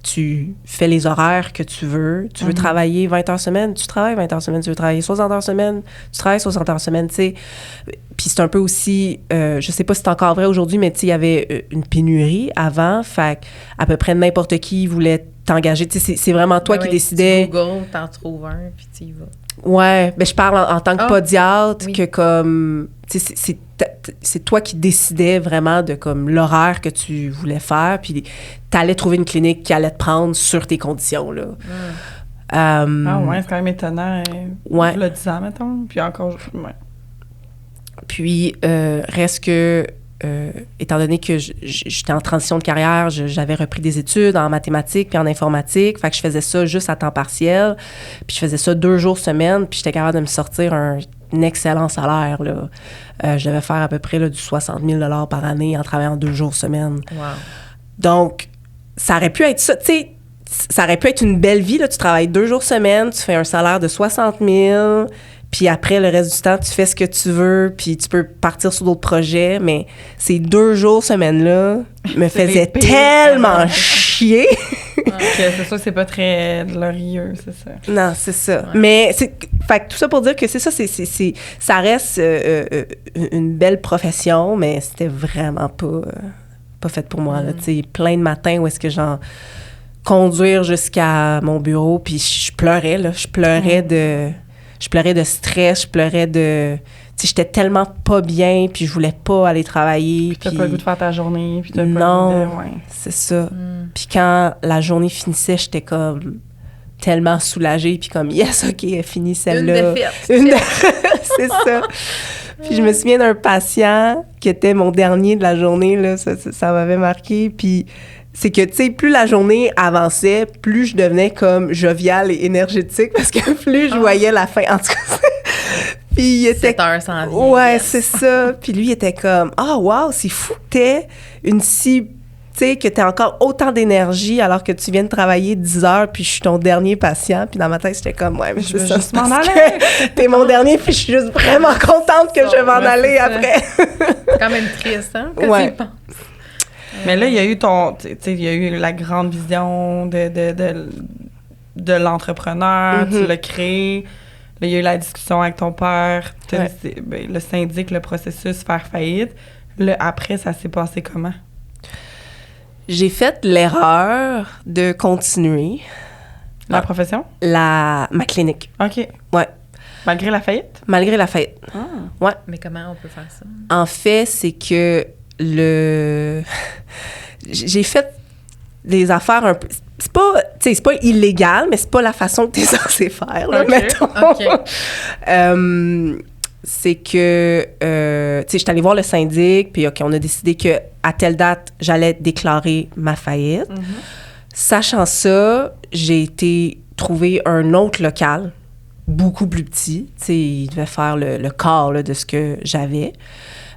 Tu fais les horaires que tu veux. Tu veux travailler 20 heures semaine, tu travailles 20 heures semaine. Tu veux travailler 60 heures semaine, tu travailles 60 heures semaine, tu sais. Puis c'est un peu aussi, je sais pas si c'est encore vrai aujourd'hui, mais tu sais, il y avait une pénurie avant. Fait à peu près n'importe qui voulait t'engager. Tu sais, c'est vraiment toi qui décidais. Tu Google, t'en trouves un, puis tu y vas. Ouais, mais je parle en tant que podiatre, que comme... Tu sais, c'est toi qui décidais vraiment de comme l'horaire que tu voulais faire, puis t'allais trouver une clinique qui allait te prendre sur tes conditions, là. ouais, c'est quand même étonnant. Ouais. Le 10 ans, mettons, puis encore... Ouais. Puis, reste que étant donné que j'étais en transition de carrière, j'avais repris des études en mathématiques puis en informatique. Fait que je faisais ça juste à temps partiel. Puis je faisais ça 2 jours semaine. Puis j'étais capable de me sortir un excellent salaire, là. Je devais faire à peu près là, du 60 000 $ par année en travaillant 2 jours semaine. Wow. Donc, ça aurait pu être ça. Tu sais, ça aurait pu être une belle vie, là. Tu travailles 2 jours semaine, tu fais un salaire de 60 000, puis après, le reste du temps, tu fais ce que tu veux, puis tu peux partir sur d'autres projets. Mais ces 2 jours semaine-là me faisaient tellement chier. C'est sûr que c'est pas très glorieux, c'est ça. Non, c'est ça. Ouais. Mais fait que tout ça pour dire que c'est ça, ça reste une belle profession, mais c'était vraiment pas fait pour moi. Tu sais, plein de matins où est-ce que conduire jusqu'à mon bureau, puis je pleurais, là. Je pleurais de stress, je pleurais de... Tu sais, j'étais tellement pas bien, puis je voulais pas aller travailler. Puis t'as pas le goût de faire ta journée, puis t'as pas non, le goût de... c'est ça. Puis quand la journée finissait, j'étais comme tellement soulagée, puis comme « Yes, OK, elle finit celle-là. » C'est ça. Puis je me souviens d'un patient qui était mon dernier de la journée, là, ça m'avait marqué, puis... C'est que, tu sais, plus la journée avançait, plus je devenais comme joviale et énergétique parce que plus je voyais la fin. En tout cas, puis il était... 7 heures sans vie. Ouais, yes. C'est ça. Puis lui, il était comme, wow, c'est fou que t'aies une si... Tu sais, que t'aies encore autant d'énergie alors que tu viens de travailler 10 heures puis je suis ton dernier patient. Puis dans ma tête, j'étais comme, ouais, mais je veux juste m'en aller. T'es mon dernier puis je suis juste vraiment contente que je vais m'en aller après. C'est quand même triste, hein? Quand tu y penses. Mais là, il y a eu il y a eu la grande vision de l'entrepreneur, tu l'as créé. Là, il y a eu la discussion avec ton père, le syndic, le processus, faire faillite. Là, après, ça s'est passé comment? J'ai fait l'erreur de continuer. La profession? Ma clinique. OK. Ouais. Malgré la faillite? Malgré la faillite. Ah. Ouais. Mais comment on peut faire ça? En fait, c'est que j'ai fait des affaires un peu... C'est pas illégal, mais c'est pas la façon que t'es censé faire, là, mettons. OK. C'est que, tu sais, j'étais allée voir le syndic, puis OK, on a décidé qu'à telle date, j'allais déclarer ma faillite. Sachant ça, j'ai été trouver un autre local, beaucoup plus petit. Tu sais, il devait faire le quart là, de ce que j'avais.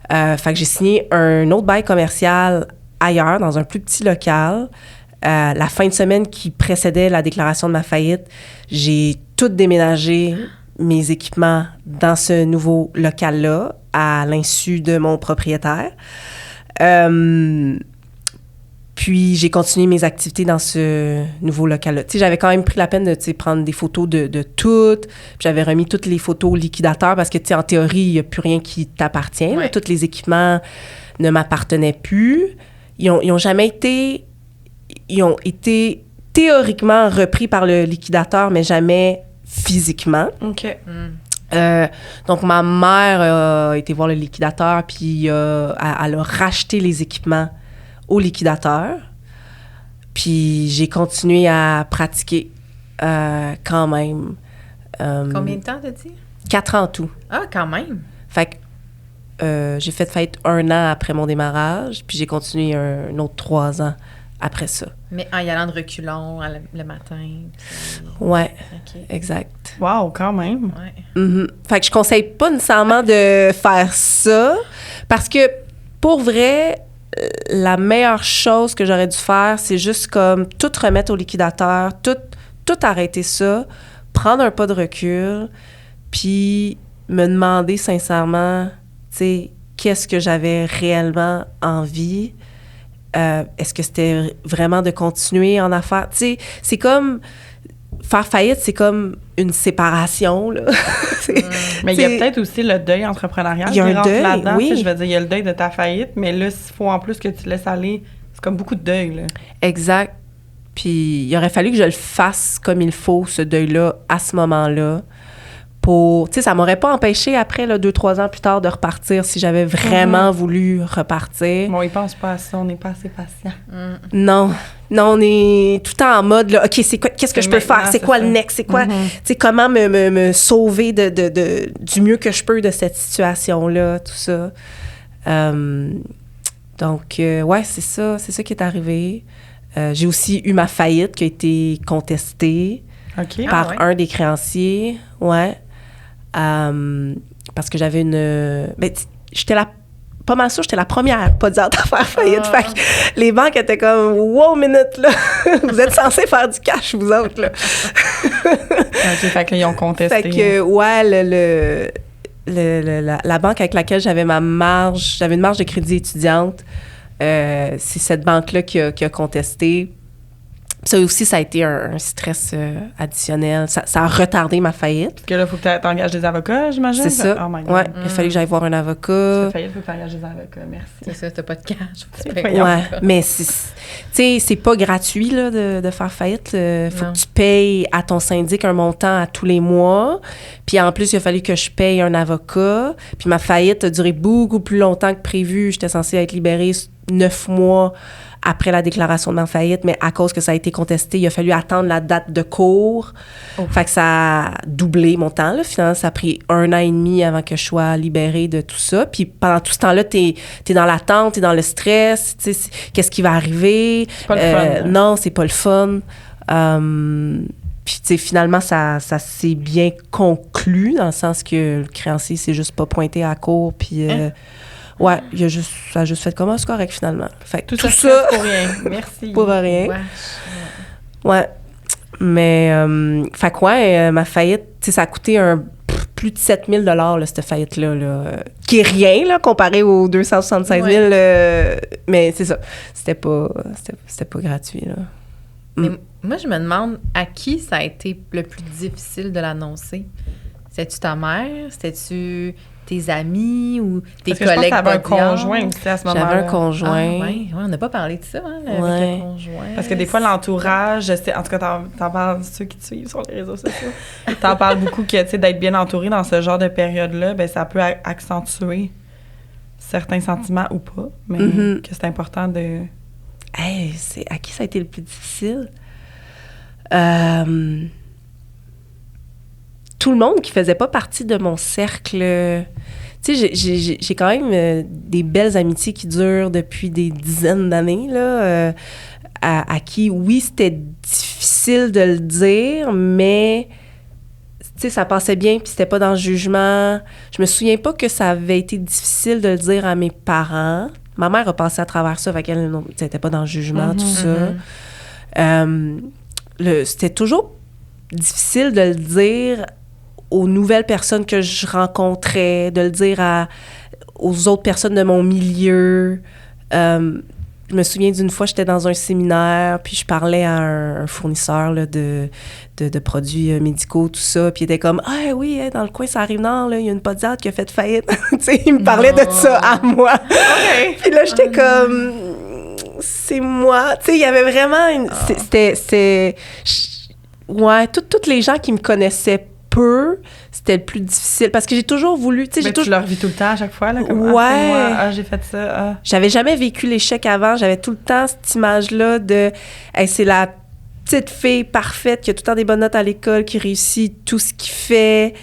Fait que j'ai signé un autre bail commercial ailleurs, dans un plus petit local. La fin de semaine qui précédait la déclaration de ma faillite, j'ai tout déménagé mes équipements dans ce nouveau local-là, à l'insu de mon propriétaire. Puis j'ai continué mes activités dans ce nouveau local-là. Tu sais, j'avais quand même pris la peine de prendre des photos de toutes. Puis j'avais remis toutes les photos au liquidateur parce que, tu sais, en théorie, il n'y a plus rien qui t'appartient. Ouais. Tous les équipements ne m'appartenaient plus. Ils ont jamais été... Ils ont été théoriquement repris par le liquidateur, mais jamais physiquement. OK. Donc, ma mère a été voir le liquidateur, puis elle a racheté les équipements au liquidateur. Puis j'ai continué à pratiquer quand même. Combien de temps t'as dit? 4 ans tout. Ah, quand même! Fait que j'ai fait faillite 1 an après mon démarrage, puis j'ai continué un autre 3 ans après ça. Mais en y allant de reculons le matin? Puis... Ouais, okay. Exact. Wow, quand même! Ouais. Mm-hmm. Fait que je conseille pas nécessairement de faire ça, parce que, pour vrai... La meilleure chose que j'aurais dû faire, c'est juste comme tout remettre au liquidateur, tout arrêter ça, prendre un pas de recul, puis me demander sincèrement, tu sais, qu'est-ce que j'avais réellement envie? Est-ce que c'était vraiment de continuer en affaires? Tu sais, c'est comme... Faire faillite, c'est comme une séparation, là. Mais il y a peut-être aussi le deuil entrepreneurial. Il y a un deuil, là-dedans. oui. Je veux dire, il y a le deuil de ta faillite, mais là, s'il faut en plus que tu laisses aller, c'est comme beaucoup de deuil, là. Exact. Puis il aurait fallu que je le fasse comme il faut, ce deuil-là, à ce moment-là. Pour... Tu sais, ça m'aurait pas empêché, après, 2-3 ans plus tard, de repartir si j'avais vraiment voulu repartir. Bon, on y pense pas à ça, on n'est pas assez patient. Non, on est tout le temps en mode, là, OK, qu'est-ce que je peux faire? C'est quoi le next? C'est quoi, tu sais, comment me sauver du mieux que je peux de cette situation-là, tout ça. Donc, ouais, c'est ça qui est arrivé. J'ai aussi eu ma faillite qui a été contestée par un des créanciers. Ouais. Parce que j'avais j'étais pas mal sûre, j'étais la première podiatre à faire faillite. Fait que les banques étaient comme « Wow, minute, là! Vous êtes censés faire du cash, vous autres, là! » OK, fait qu'ils ont contesté. Fait que, ouais, la banque avec laquelle j'avais une marge de crédit étudiante, c'est cette banque-là qui a contesté. Ça aussi, ça a été un stress additionnel. Ça a retardé ma faillite. Parce que là, il faut que tu engages des avocats, j'imagine? C'est ça. Oh my God. Ouais, il fallait que j'aille voir un avocat. La faillite, il faut que tu engages des avocats. Merci. C'est ça, t'as pas de cash. Ouais, mais tu sais, c'est pas gratuit là, de faire faillite. Faut que tu payes à ton syndic un montant à tous les mois. Puis en plus, il a fallu que je paye un avocat. Puis ma faillite a duré beaucoup plus longtemps que prévu. J'étais censée être libérée 9 mois après la déclaration de ma faillite, mais à cause que ça a été contesté, il a fallu attendre la date de cours. Fait que ça a doublé mon temps. Là. Finalement, ça a pris 1 an et demi avant que je sois libérée de tout ça. Puis pendant tout ce temps-là, t'es dans l'attente, t'es dans le stress. Qu'est-ce qui va arriver? C'est pas le fun. Non, c'est pas le fun. Puis, tu sais, finalement, ça s'est bien conclu, dans le sens que le créancier s'est juste pas pointé à la cour, puis... Ouais, ça a juste fait comme c'est correct, finalement. Fait tout ça pour rien. Merci. Pour rien. Ouais. Mais, fait que ouais, ma faillite, tu sais, ça a coûté plus de 7 000 $ cette faillite-là, là, qui est rien, là, comparé aux 276 000. Mais c'est ça. C'était pas gratuit, là. Mais moi, je me demande à qui ça a été le plus difficile de l'annoncer. C'était-tu ta mère? C'était-tu tes amis ou tes collègues? Parce que je pense que t'avais un conjoint aussi à ce moment-là. J'avais un conjoint. Ouais, on n'a pas parlé de ça, hein, avec le conjoint. Parce que des fois, l'entourage, en tout cas, t'en parles, ceux qui te suivent sur les réseaux sociaux, t'en parles beaucoup que, tu sais, d'être bien entouré dans ce genre de période-là, ben ça peut accentuer certains sentiments ou pas, mais que c'est important de... Hey, c'est à qui ça a été le plus difficile? Tout le monde qui faisait pas partie de mon cercle. Tu sais, j'ai quand même des belles amitiés qui durent depuis des dizaines d'années, là, à qui, oui, c'était difficile de le dire, mais, tu sais, ça passait bien, puis c'était pas dans le jugement. Je me souviens pas que ça avait été difficile de le dire à mes parents. Ma mère a passé à travers ça, fait qu'elle n'était pas dans le jugement, tout ça. C'était toujours difficile de le dire aux nouvelles personnes que je rencontrais, de le dire aux autres personnes de mon milieu. Je me souviens d'une fois, j'étais dans un séminaire, puis je parlais à un fournisseur là, de produits médicaux, tout ça, puis il était comme « Ah oui, dans le coin, ça arrive nord, là, il y a une podiatre qui a fait faillite. » Tu sais, il me parlait de ça à moi. Okay. Puis là, j'étais comme « C'est moi. » Tu sais, il y avait vraiment une... Ouais, toutes les gens qui me connaissaient peu, c'était le plus difficile. Parce que j'ai toujours voulu... Tu leur vis tout le temps à chaque fois, là? Comme, ouais. J'ai fait ça. J'avais jamais vécu l'échec avant. J'avais tout le temps cette image-là de... Hey, c'est la petite fille parfaite qui a tout le temps des bonnes notes à l'école, qui réussit tout ce qu'il fait.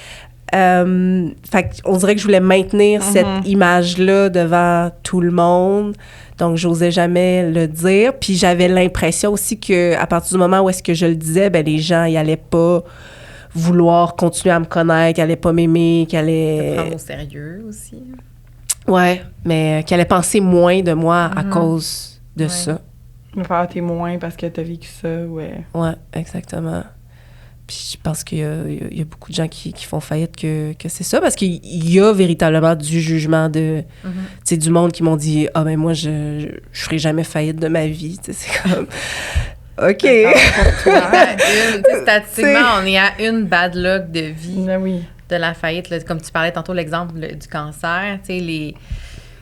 Fait qu'on dirait que je voulais maintenir cette image-là devant tout le monde. Donc, j'osais jamais le dire. Puis j'avais l'impression aussi qu'à partir du moment où est-ce que je le disais, ben les gens, ils allaient pas vouloir continuer à me connaître, qu'ils allaient pas m'aimer, qu'ils allaient... prendre au sérieux aussi. Ouais, mais qu'ils allaient penser moins de moi à cause de ça. Me faire témoin parce que t'as vécu ça, ouais. Ouais, exactement. Puis je pense qu'il y a beaucoup de gens qui font faillite que c'est ça, parce qu'il y a véritablement du jugement de... Tu sais, du monde qui m'ont dit « Ah, ben moi, je ferai jamais faillite de ma vie. » Tu sais, c'est comme... OK. Statistiquement, on est à une bad luck de vie de la faillite. Là, comme tu parlais tantôt, l'exemple du cancer, tu sais,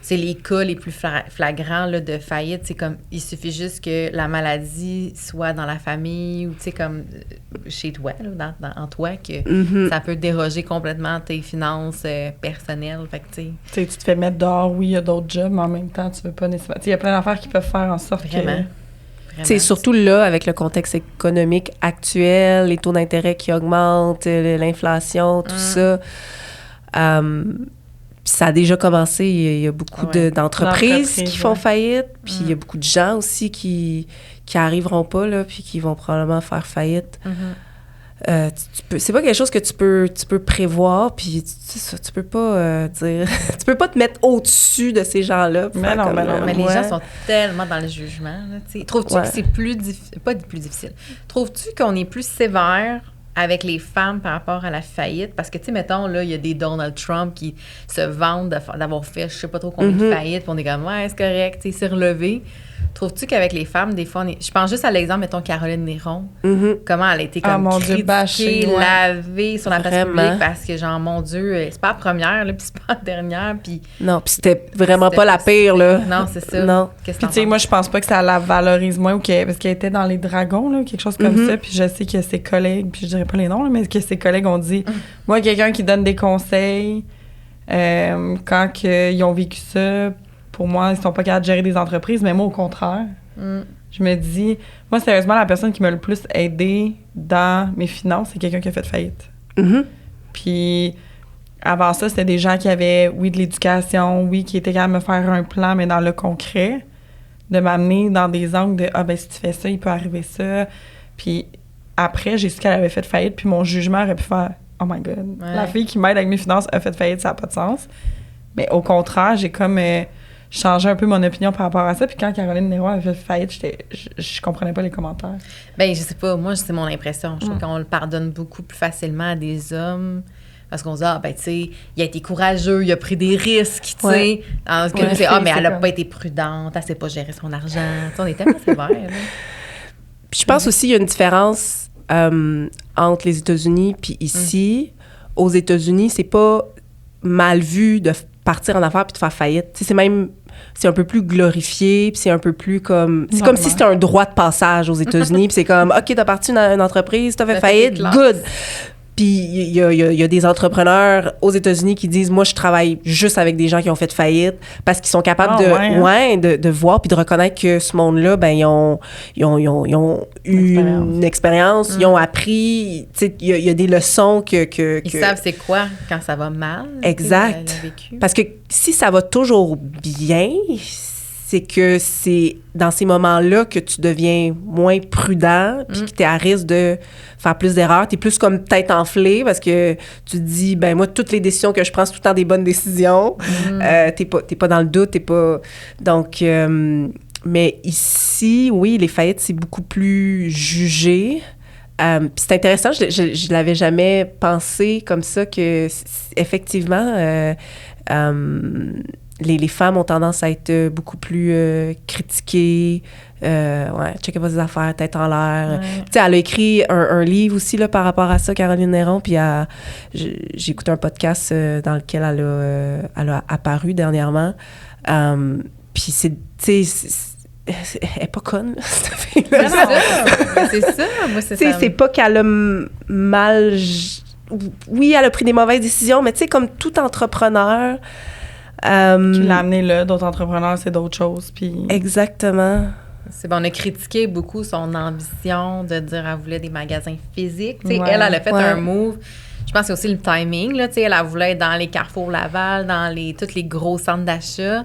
c'est les cas les plus flagrants là, de faillite. C'est comme, il suffit juste que la maladie soit dans la famille ou, tu sais, comme chez toi, là, en toi, que ça peut déroger complètement tes finances personnelles. Fait que, tu sais, tu te fais mettre dehors, oui, il y a d'autres jobs, mais en même temps, tu veux pas nécessairement... Il y a plein d'affaires qui peuvent faire en sorte Vraiment. C'est surtout là, avec le contexte économique actuel, les taux d'intérêt qui augmentent, l'inflation, tout ça. Puis ça a déjà commencé. Il y a beaucoup d'entreprises qui font faillite. Puis il y a beaucoup de gens aussi qui arriveront pas, là, puis qui vont probablement faire faillite. C'est pas quelque chose que tu peux prévoir, puis tu peux pas dire... tu peux pas te mettre au-dessus de ces gens-là. Mais les gens sont tellement dans le jugement. Trouves-tu que c'est plus difficile? Pas plus difficile. Trouves-tu qu'on est plus sévère avec les femmes par rapport à la faillite? Parce que, tu sais, mettons, là, il y a des Donald Trump qui se vantent d'avoir fait je sais pas trop combien de faillites, puis on est comme, ouais, c'est correct, tu sais, c'est relevé. Trouves-tu qu'avec les femmes, des fois, je pense juste à l'exemple, mettons, Caroline Néron, comment elle a été comme critiquée, lavée sur la place publique parce que, genre, mon Dieu, c'est pas la première, là, puis c'est pas la dernière, puis... Non, puis c'était vraiment pas la pire, là. Non, c'est ça. Non. Puis, tu sais, moi, je pense pas que ça la valorise moins, parce qu'elle était dans les dragons, là, quelque chose comme ça, puis je sais que ses collègues, puis je dirais pas les noms, là, mais que ses collègues ont dit, moi, quelqu'un qui donne des conseils, quand ils ont vécu ça... Pour moi, ils sont pas capables de gérer des entreprises, mais moi, au contraire, je me dis... Moi, sérieusement, la personne qui m'a le plus aidée dans mes finances, c'est quelqu'un qui a fait faillite. Puis, avant ça, c'était des gens qui avaient, oui, de l'éducation, oui, qui étaient capables de me faire un plan, mais dans le concret, de m'amener dans des angles de « Ah, ben si tu fais ça, il peut arriver ça. » Puis après, j'ai su qu'elle avait fait faillite, puis mon jugement aurait pu faire « Oh my God, la fille qui m'aide avec mes finances a fait faillite, ça n'a pas de sens. » Mais au contraire, j'ai comme... changer un peu mon opinion par rapport à ça. Puis quand Caroline Néron avait fait faillite, je comprenais pas les commentaires. Ben je sais pas. Moi, c'est mon impression. Je trouve qu'on le pardonne beaucoup plus facilement à des hommes parce qu'on se dit, ah, ben tu sais, il a été courageux, il a pris des risques, tu sais. Alors que c'est, ah, mais elle a pas été prudente, elle sait pas gérer son argent. T'sais, on est tellement sévères. Puis je pense aussi qu'il y a une différence entre les États-Unis puis ici. Aux États-Unis, c'est pas mal vu de partir en affaires puis de faire faillite. Tu sais, c'est un peu plus glorifié, puis c'est un peu plus comme... C'est comme si c'était un droit de passage aux États-Unis, puis c'est comme, OK, t'as parti une entreprise, t'as fait faillite, good! Puis il y a des entrepreneurs aux États-Unis qui disent, moi, je travaille juste avec des gens qui ont fait faillite, parce qu'ils sont capables de voir puis de reconnaître que ce monde-là, ben ils ont eu une expérience, ils ont appris, tu sais, il y a des leçons que ils savent c'est quoi quand ça va mal. Exact. Parce que si ça va toujours bien, c'est que c'est dans ces moments-là que tu deviens moins prudent, puis que tu es à risque de faire plus d'erreurs. Tu es plus comme tête enflée parce que tu te dis, ben moi, toutes les décisions que je prends, c'est tout le temps des bonnes décisions. T'es pas dans le doute, t'es pas... Donc, mais ici, oui, les faillites, c'est beaucoup plus jugé. Puis c'est intéressant, je l'avais jamais pensé comme ça, que effectivement... les femmes ont tendance à être beaucoup plus critiquées. Checkez pas ses affaires, tête en l'air. Tu sais, elle a écrit un livre aussi là, par rapport à ça, Caroline Néron, puis j'ai écouté un podcast dans lequel elle a apparu dernièrement. Puis c'est, tu sais, elle est pas conne, cette fille-là. C'est ça. Moi, c'est pas qu'elle a mal... Oui, elle a pris des mauvaises décisions, mais tu sais, comme tout entrepreneur... qui l'a amené là, d'autres entrepreneurs, c'est d'autres choses. Puis... Exactement. C'est bon, on a critiqué beaucoup son ambition de dire qu'elle voulait des magasins physiques. Elle a fait un move. Je pense que c'est aussi le timing. Là, elle voulait être dans les Carrefour Laval, dans tous les gros centres d'achat,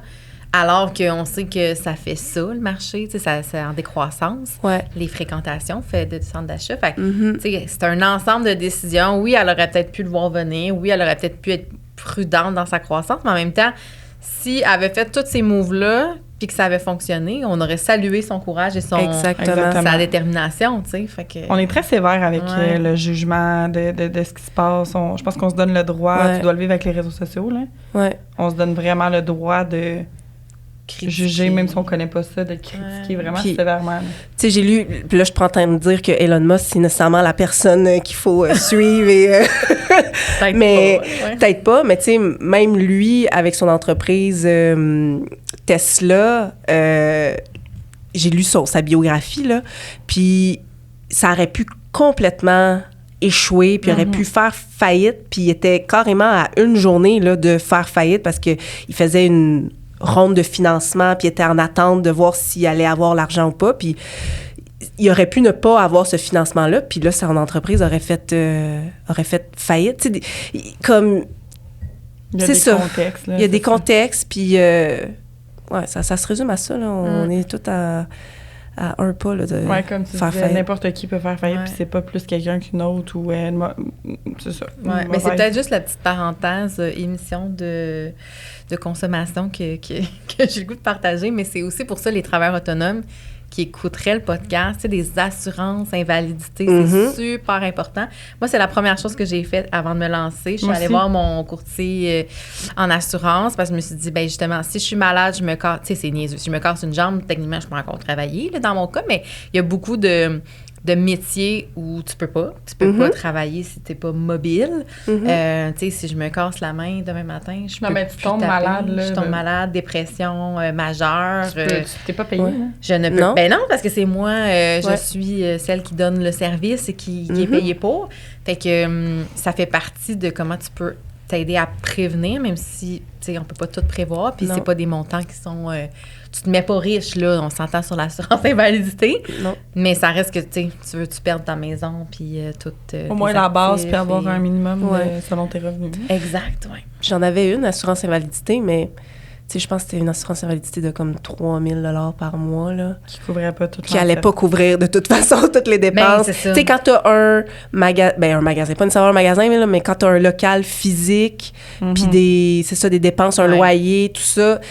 alors qu'on sait que ça fait ça, le marché. C'est en décroissance. Les fréquentations fait de centres d'achat. Fait que, c'est un ensemble de décisions. Oui, elle aurait peut-être pu le voir venir. Oui, elle aurait peut-être pu être prudente dans sa croissance, mais en même temps, si elle avait fait tous ces moves-là puis que ça avait fonctionné, on aurait salué son courage et sa détermination, tu sais. Fait que... On est très sévère avec le jugement de ce qui se passe. Je pense qu'on se donne le droit, tu dois le vivre avec les réseaux sociaux, là. On se donne vraiment le droit de juger, même si on connaît pas ça, de critiquer vraiment sévèrement. Tu sais, j'ai lu, puis là, je suis en train de dire que Elon Musk, c'est nécessairement la personne qu'il faut suivre. Et, peut-être pas, mais tu sais, même lui, avec son entreprise Tesla, j'ai lu sa biographie, là, puis ça aurait pu complètement échouer, puis aurait pu faire faillite, puis il était carrément à une journée là, de faire faillite parce qu'il faisait une ronde de financement, puis était en attente de voir s'il allait avoir l'argent ou pas, puis il aurait pu ne pas avoir ce financement-là, puis là, son entreprise aurait fait faillite. Tu sais, comme... Il y a des contextes. Il y a des contextes, puis ça se résume à ça. Là. On est tous à un pas là, de comme tu faire disais, faillite. N'importe qui peut faire faillite, puis c'est pas plus quelqu'un qu'une autre. Ou, c'est ça. Ouais, mais c'est peut-être juste la petite parenthèse émission de consommation que j'ai le goût de partager, mais c'est aussi pour ça les travailleurs autonomes qui écouteraient le podcast, tu sais, des assurances invalidité, c'est super important. Moi, c'est la première chose que j'ai faite avant de me lancer. Je suis allée voir mon courtier en assurance parce que je me suis dit, ben justement, si je suis malade, je me casse, tu sais, c'est niaiseux. Si je me casse une jambe, techniquement, je peux encore travailler, là, dans mon cas, mais il y a beaucoup de métiers où tu peux pas travailler si t'es pas mobile. Tu sais, si je me casse la main demain matin, je peux mais tu tombes malade, là. Je tombe malade, dépression majeure. Tu t'es pas payé, hein? Je ne peux. Ben non, parce que c'est moi, je suis celle qui donne le service et qui est payée pour. Fait que ça fait partie de comment tu peux t'aider à prévenir, même si, tu sais, on peut pas tout prévoir. Puis c'est pas des montants qui sont... tu te mets pas riche, là, on s'entend sur l'assurance invalidité. Non. Mais ça reste que, tu perds ta maison, puis tout. Au moins la base, puis avoir un minimum selon tes revenus. Exact, oui. J'en avais une, assurance invalidité, mais... Tu sais, je pense que c'était une assurance invalidité de comme 3 000 $ par mois, là. Qui couvrait pas tout. Qui allait pas couvrir, de toute façon, toutes les dépenses. Tu sais, quand t'as un magasin, pas nécessairement un magasin, mais quand t'as un local physique, puis des dépenses, un loyer, tout ça...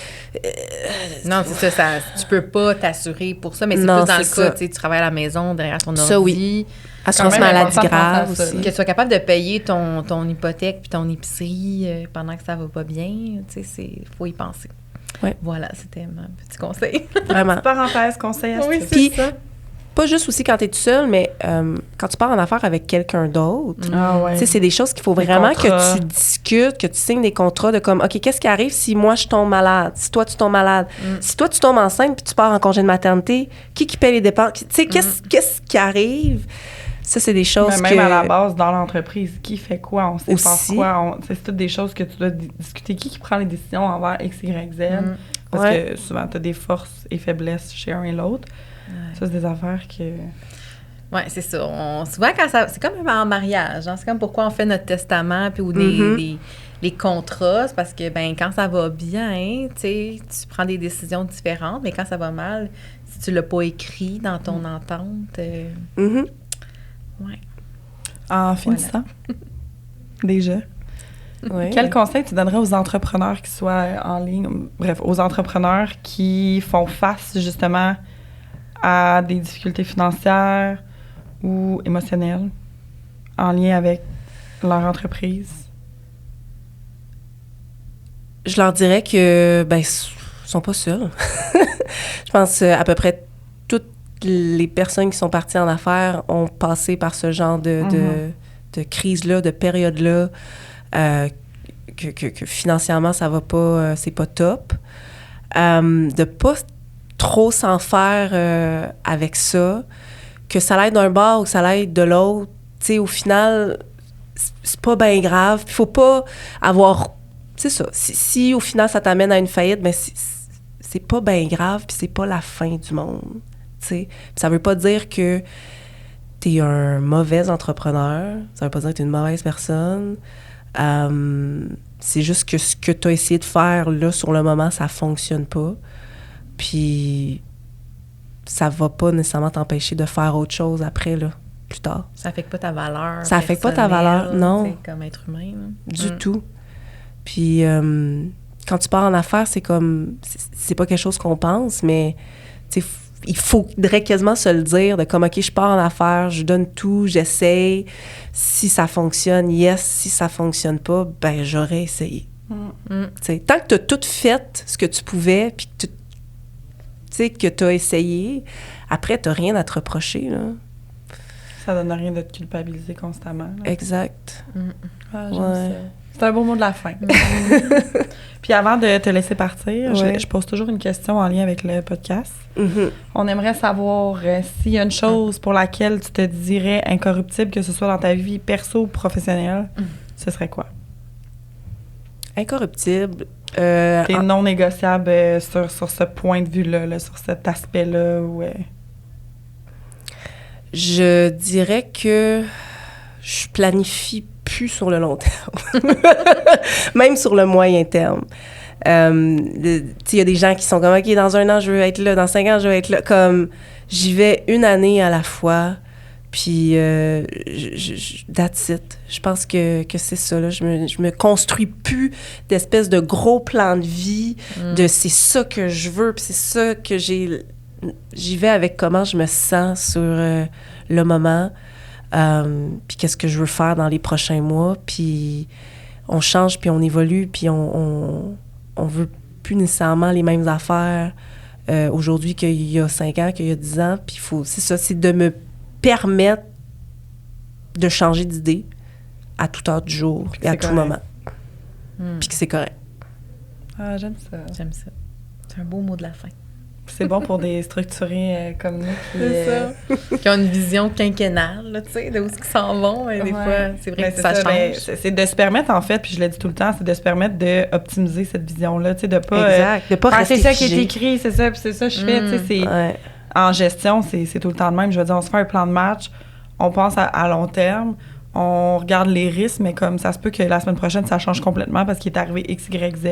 non, c'est ça, tu peux pas t'assurer pour ça, mais c'est plus dans le cas, tu travailles à la maison, derrière ton ordi. Ça, oui. Assurance maladie grave aussi. Que tu sois capable de payer ton hypothèque puis ton épicerie pendant que ça va pas bien, tu sais, il faut y penser. Ouais. Voilà, c'était mon petit conseil. Vraiment. Parenthèse, conseil à oui, c'est ça. Pas juste aussi quand tu es tout seul, mais quand tu pars en affaires avec quelqu'un d'autre, tu sais, c'est des choses qu'il faut vraiment que tu discutes, que tu signes des contrats de comme, OK, qu'est-ce qui arrive si moi je tombe malade, si toi tu tombes malade, si toi tu tombes enceinte puis tu pars en congé de maternité, qui paie les dépenses? Tu sais, qu'est-ce qui arrive? Ça, c'est des choses même à la base, dans l'entreprise, qui fait quoi? On sait pas quoi. C'est toutes des choses que tu dois discuter. Qui prend les décisions envers X, Y, Z? Parce que souvent, tu as des forces et faiblesses chez un et l'autre. Ouais. Ça, c'est des affaires que... Oui, c'est ça. Souvent, quand ça... C'est comme en mariage. Hein? C'est comme pourquoi on fait notre testament puis ou les contrats. C'est parce que, ben quand ça va bien, tu prends des décisions différentes. Mais quand ça va mal, si tu l'as pas écrit dans ton entente... Ouais. En finissant, déjà, quel conseil tu donnerais aux entrepreneurs qui soient en ligne, bref, aux entrepreneurs qui font face justement à des difficultés financières ou émotionnelles en lien avec leur entreprise? Je leur dirais que, ils sont pas seuls. Je pense à peu près les personnes qui sont parties en affaires ont passé par ce genre de crise-là, de période-là, que financièrement, ça va pas, c'est pas top. De pas trop s'en faire avec ça, que ça l'aide d'un bord ou que ça l'aide de l'autre, tu sais, au final, c'est pas bien grave. Il faut pas avoir... C'est ça. Si au final, ça t'amène à une faillite, c'est pas bien grave puis c'est pas la fin du monde. T'sais. Ça veut pas dire que t'es un mauvais entrepreneur, ça veut pas dire que t'es une mauvaise personne. C'est juste que ce que t'as essayé de faire là sur le moment, ça fonctionne pas. Puis ça va pas nécessairement t'empêcher de faire autre chose après, là, plus tard. Ça affecte pas ta valeur. Ça affecte pas ta valeur, non. Comme être humain. Là. Du tout. Puis quand tu pars en affaires, c'est comme... C'est pas quelque chose qu'on pense, mais tu sais, il faudrait quasiment se le dire de comme, OK, je pars en affaires, je donne tout, j'essaye. Si ça fonctionne, yes. Si ça fonctionne pas, j'aurais essayé. Tant que tu as tout fait ce que tu pouvais, puis que tu as essayé, après, tu n'as rien à te reprocher. Là. Ça donne rien de te culpabiliser constamment. Là. Exact. J'aime ça. C'est un beau mot de la fin. Puis avant de te laisser partir, je pose toujours une question en lien avec le podcast. On aimerait savoir s'il y a une chose pour laquelle tu te dirais incorruptible, que ce soit dans ta vie perso ou professionnelle, ce serait quoi? Incorruptible. T'es non négociable sur ce point de vue-là, sur cet aspect-là. Je dirais que je planifie plus sur le long terme. Même sur le moyen terme. Il y a des gens qui sont comme, OK, dans 1 an, je veux être là. Dans 5 ans, je veux être là. Comme, j'y vais 1 année à la fois. Puis, that's it. Je pense que c'est ça, là. Je me construis plus d'espèces de gros plans de vie, de c'est ça que je veux, puis c'est ça que j'ai... J'y vais avec comment je me sens sur le moment, puis qu'est-ce que je veux faire dans les prochains mois, puis on change, puis on évolue, puis on veut plus nécessairement les mêmes affaires aujourd'hui qu'il y a 5 ans, qu'il y a 10 ans, puis c'est ça, c'est de me permettre de changer d'idée à toute heure du jour et à tout moment. Puis que c'est correct. Ah, j'aime ça. J'aime ça. C'est un beau mot de la fin. C'est bon pour des structurés comme nous qui ont une vision quinquennale, là, tu sais, de où ils s'en vont. Et des fois, c'est vrai que ça change. C'est de se permettre, en fait, puis je le dis tout le temps, c'est de se permettre d'optimiser cette vision-là, tu sais, de pas... Exact, de pas rester c'est ça qui est écrit, c'est ça, puis c'est ça que je fais, tu sais, c'est... Ouais. En gestion, c'est tout le temps le même. Je veux dire, on se fait un plan de match, on pense à long terme, on regarde les risques, mais comme ça se peut que la semaine prochaine, ça change complètement parce qu'il est arrivé X, Y, Z.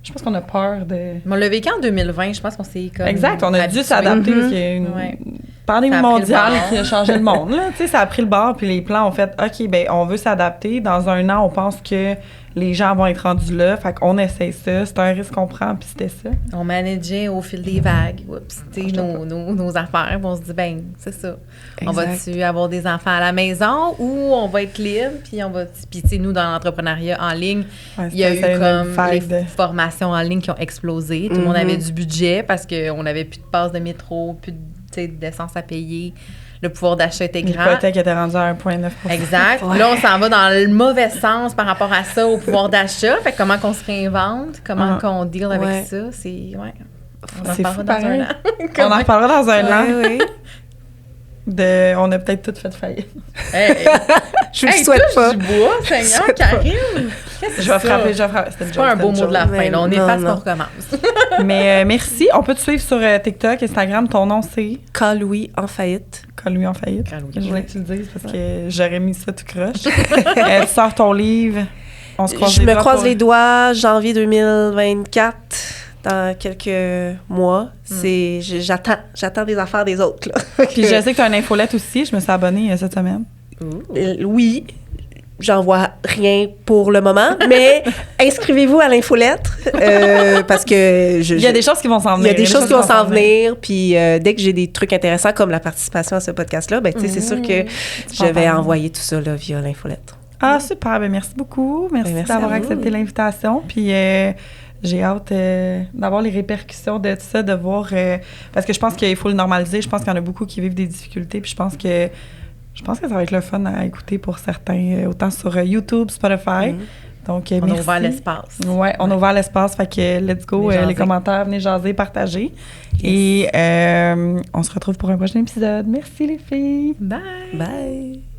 Je pense qu'on a peur de... On l'a vécu en 2020, je pense qu'on s'est comme... Exact, on a dû s'adapter parce qu'il y a une pandémie mondiale qui a changé le monde. Là. Tu sais, ça a pris le bord, puis les plans ont fait, OK, ben on veut s'adapter. Dans 1 an, on pense que les gens vont être rendus là. Fait qu'on essaie ça. C'est un risque qu'on prend, puis c'était ça. On manageait au fil des vagues. Oups, nos affaires. On se dit, ben c'est ça. Exact. On va-tu avoir des enfants à la maison ou on va être libre? Puis on va... Puis tu sais, nous, dans l'entrepreneuriat en ligne, il y a eu comme les formations en ligne qui ont explosé. Tout le monde avait du budget parce qu'on n'avait plus de passe de métro, plus d'essence à payer. Le pouvoir d'achat était grand. L'hypothèque était rendue à 1,9 %. Exact. Ouais. Là, on s'en va dans le mauvais sens par rapport à ça, au pouvoir d'achat. Fait que comment qu'on se réinvente, comment qu'on deal avec ça, c'est... Ouais. On en reparlera dans 1 an. On en reparlera dans 1 an. Oui. On a peut-être toutes fait faillite. Hey, je le souhaite pas. Du bois, Seigneur, Karine. Je vais frapper. C'est pas un beau mot de la fin. Là, on efface, on recommence. Mais merci. On peut te suivre sur TikTok, Instagram. Ton nom, c'est? Carl-Louis en faillite. Carl-Louis en faillite. Je voulais que tu le dises parce que j'aurais mis ça tout croche. Tu sors ton livre. On se croise les doigts. Je me croise les doigts. Janvier 2024. Dans quelques mois. J'attends des affaires des autres. Là. Puis je sais que tu as une infolette aussi. Je me suis abonnée cette semaine. Oui. J'en vois rien pour le moment, mais inscrivez-vous à l'infolettre parce que il y a des choses qui vont s'en venir. Il y a des choses qui vont s'en venir. Puis dès que j'ai des trucs intéressants comme la participation à ce podcast-là, ben, c'est sûr que je vais envoyer tout ça là, via l'infolettre. Ah, super. Ben, merci beaucoup. Merci d'avoir accepté l'invitation. Puis j'ai hâte d'avoir les répercussions de tout ça, de voir... parce que je pense qu'il faut le normaliser. Je pense qu'il y en a beaucoup qui vivent des difficultés. Puis je pense que ça va être le fun à écouter pour certains, autant sur YouTube, Spotify. Donc, on a ouvert l'espace. Oui, on a ouvert l'espace. Fait que let's go, les commentaires, venez jaser, partager. Yes. Et on se retrouve pour un prochain épisode. Merci les filles. Bye. Bye.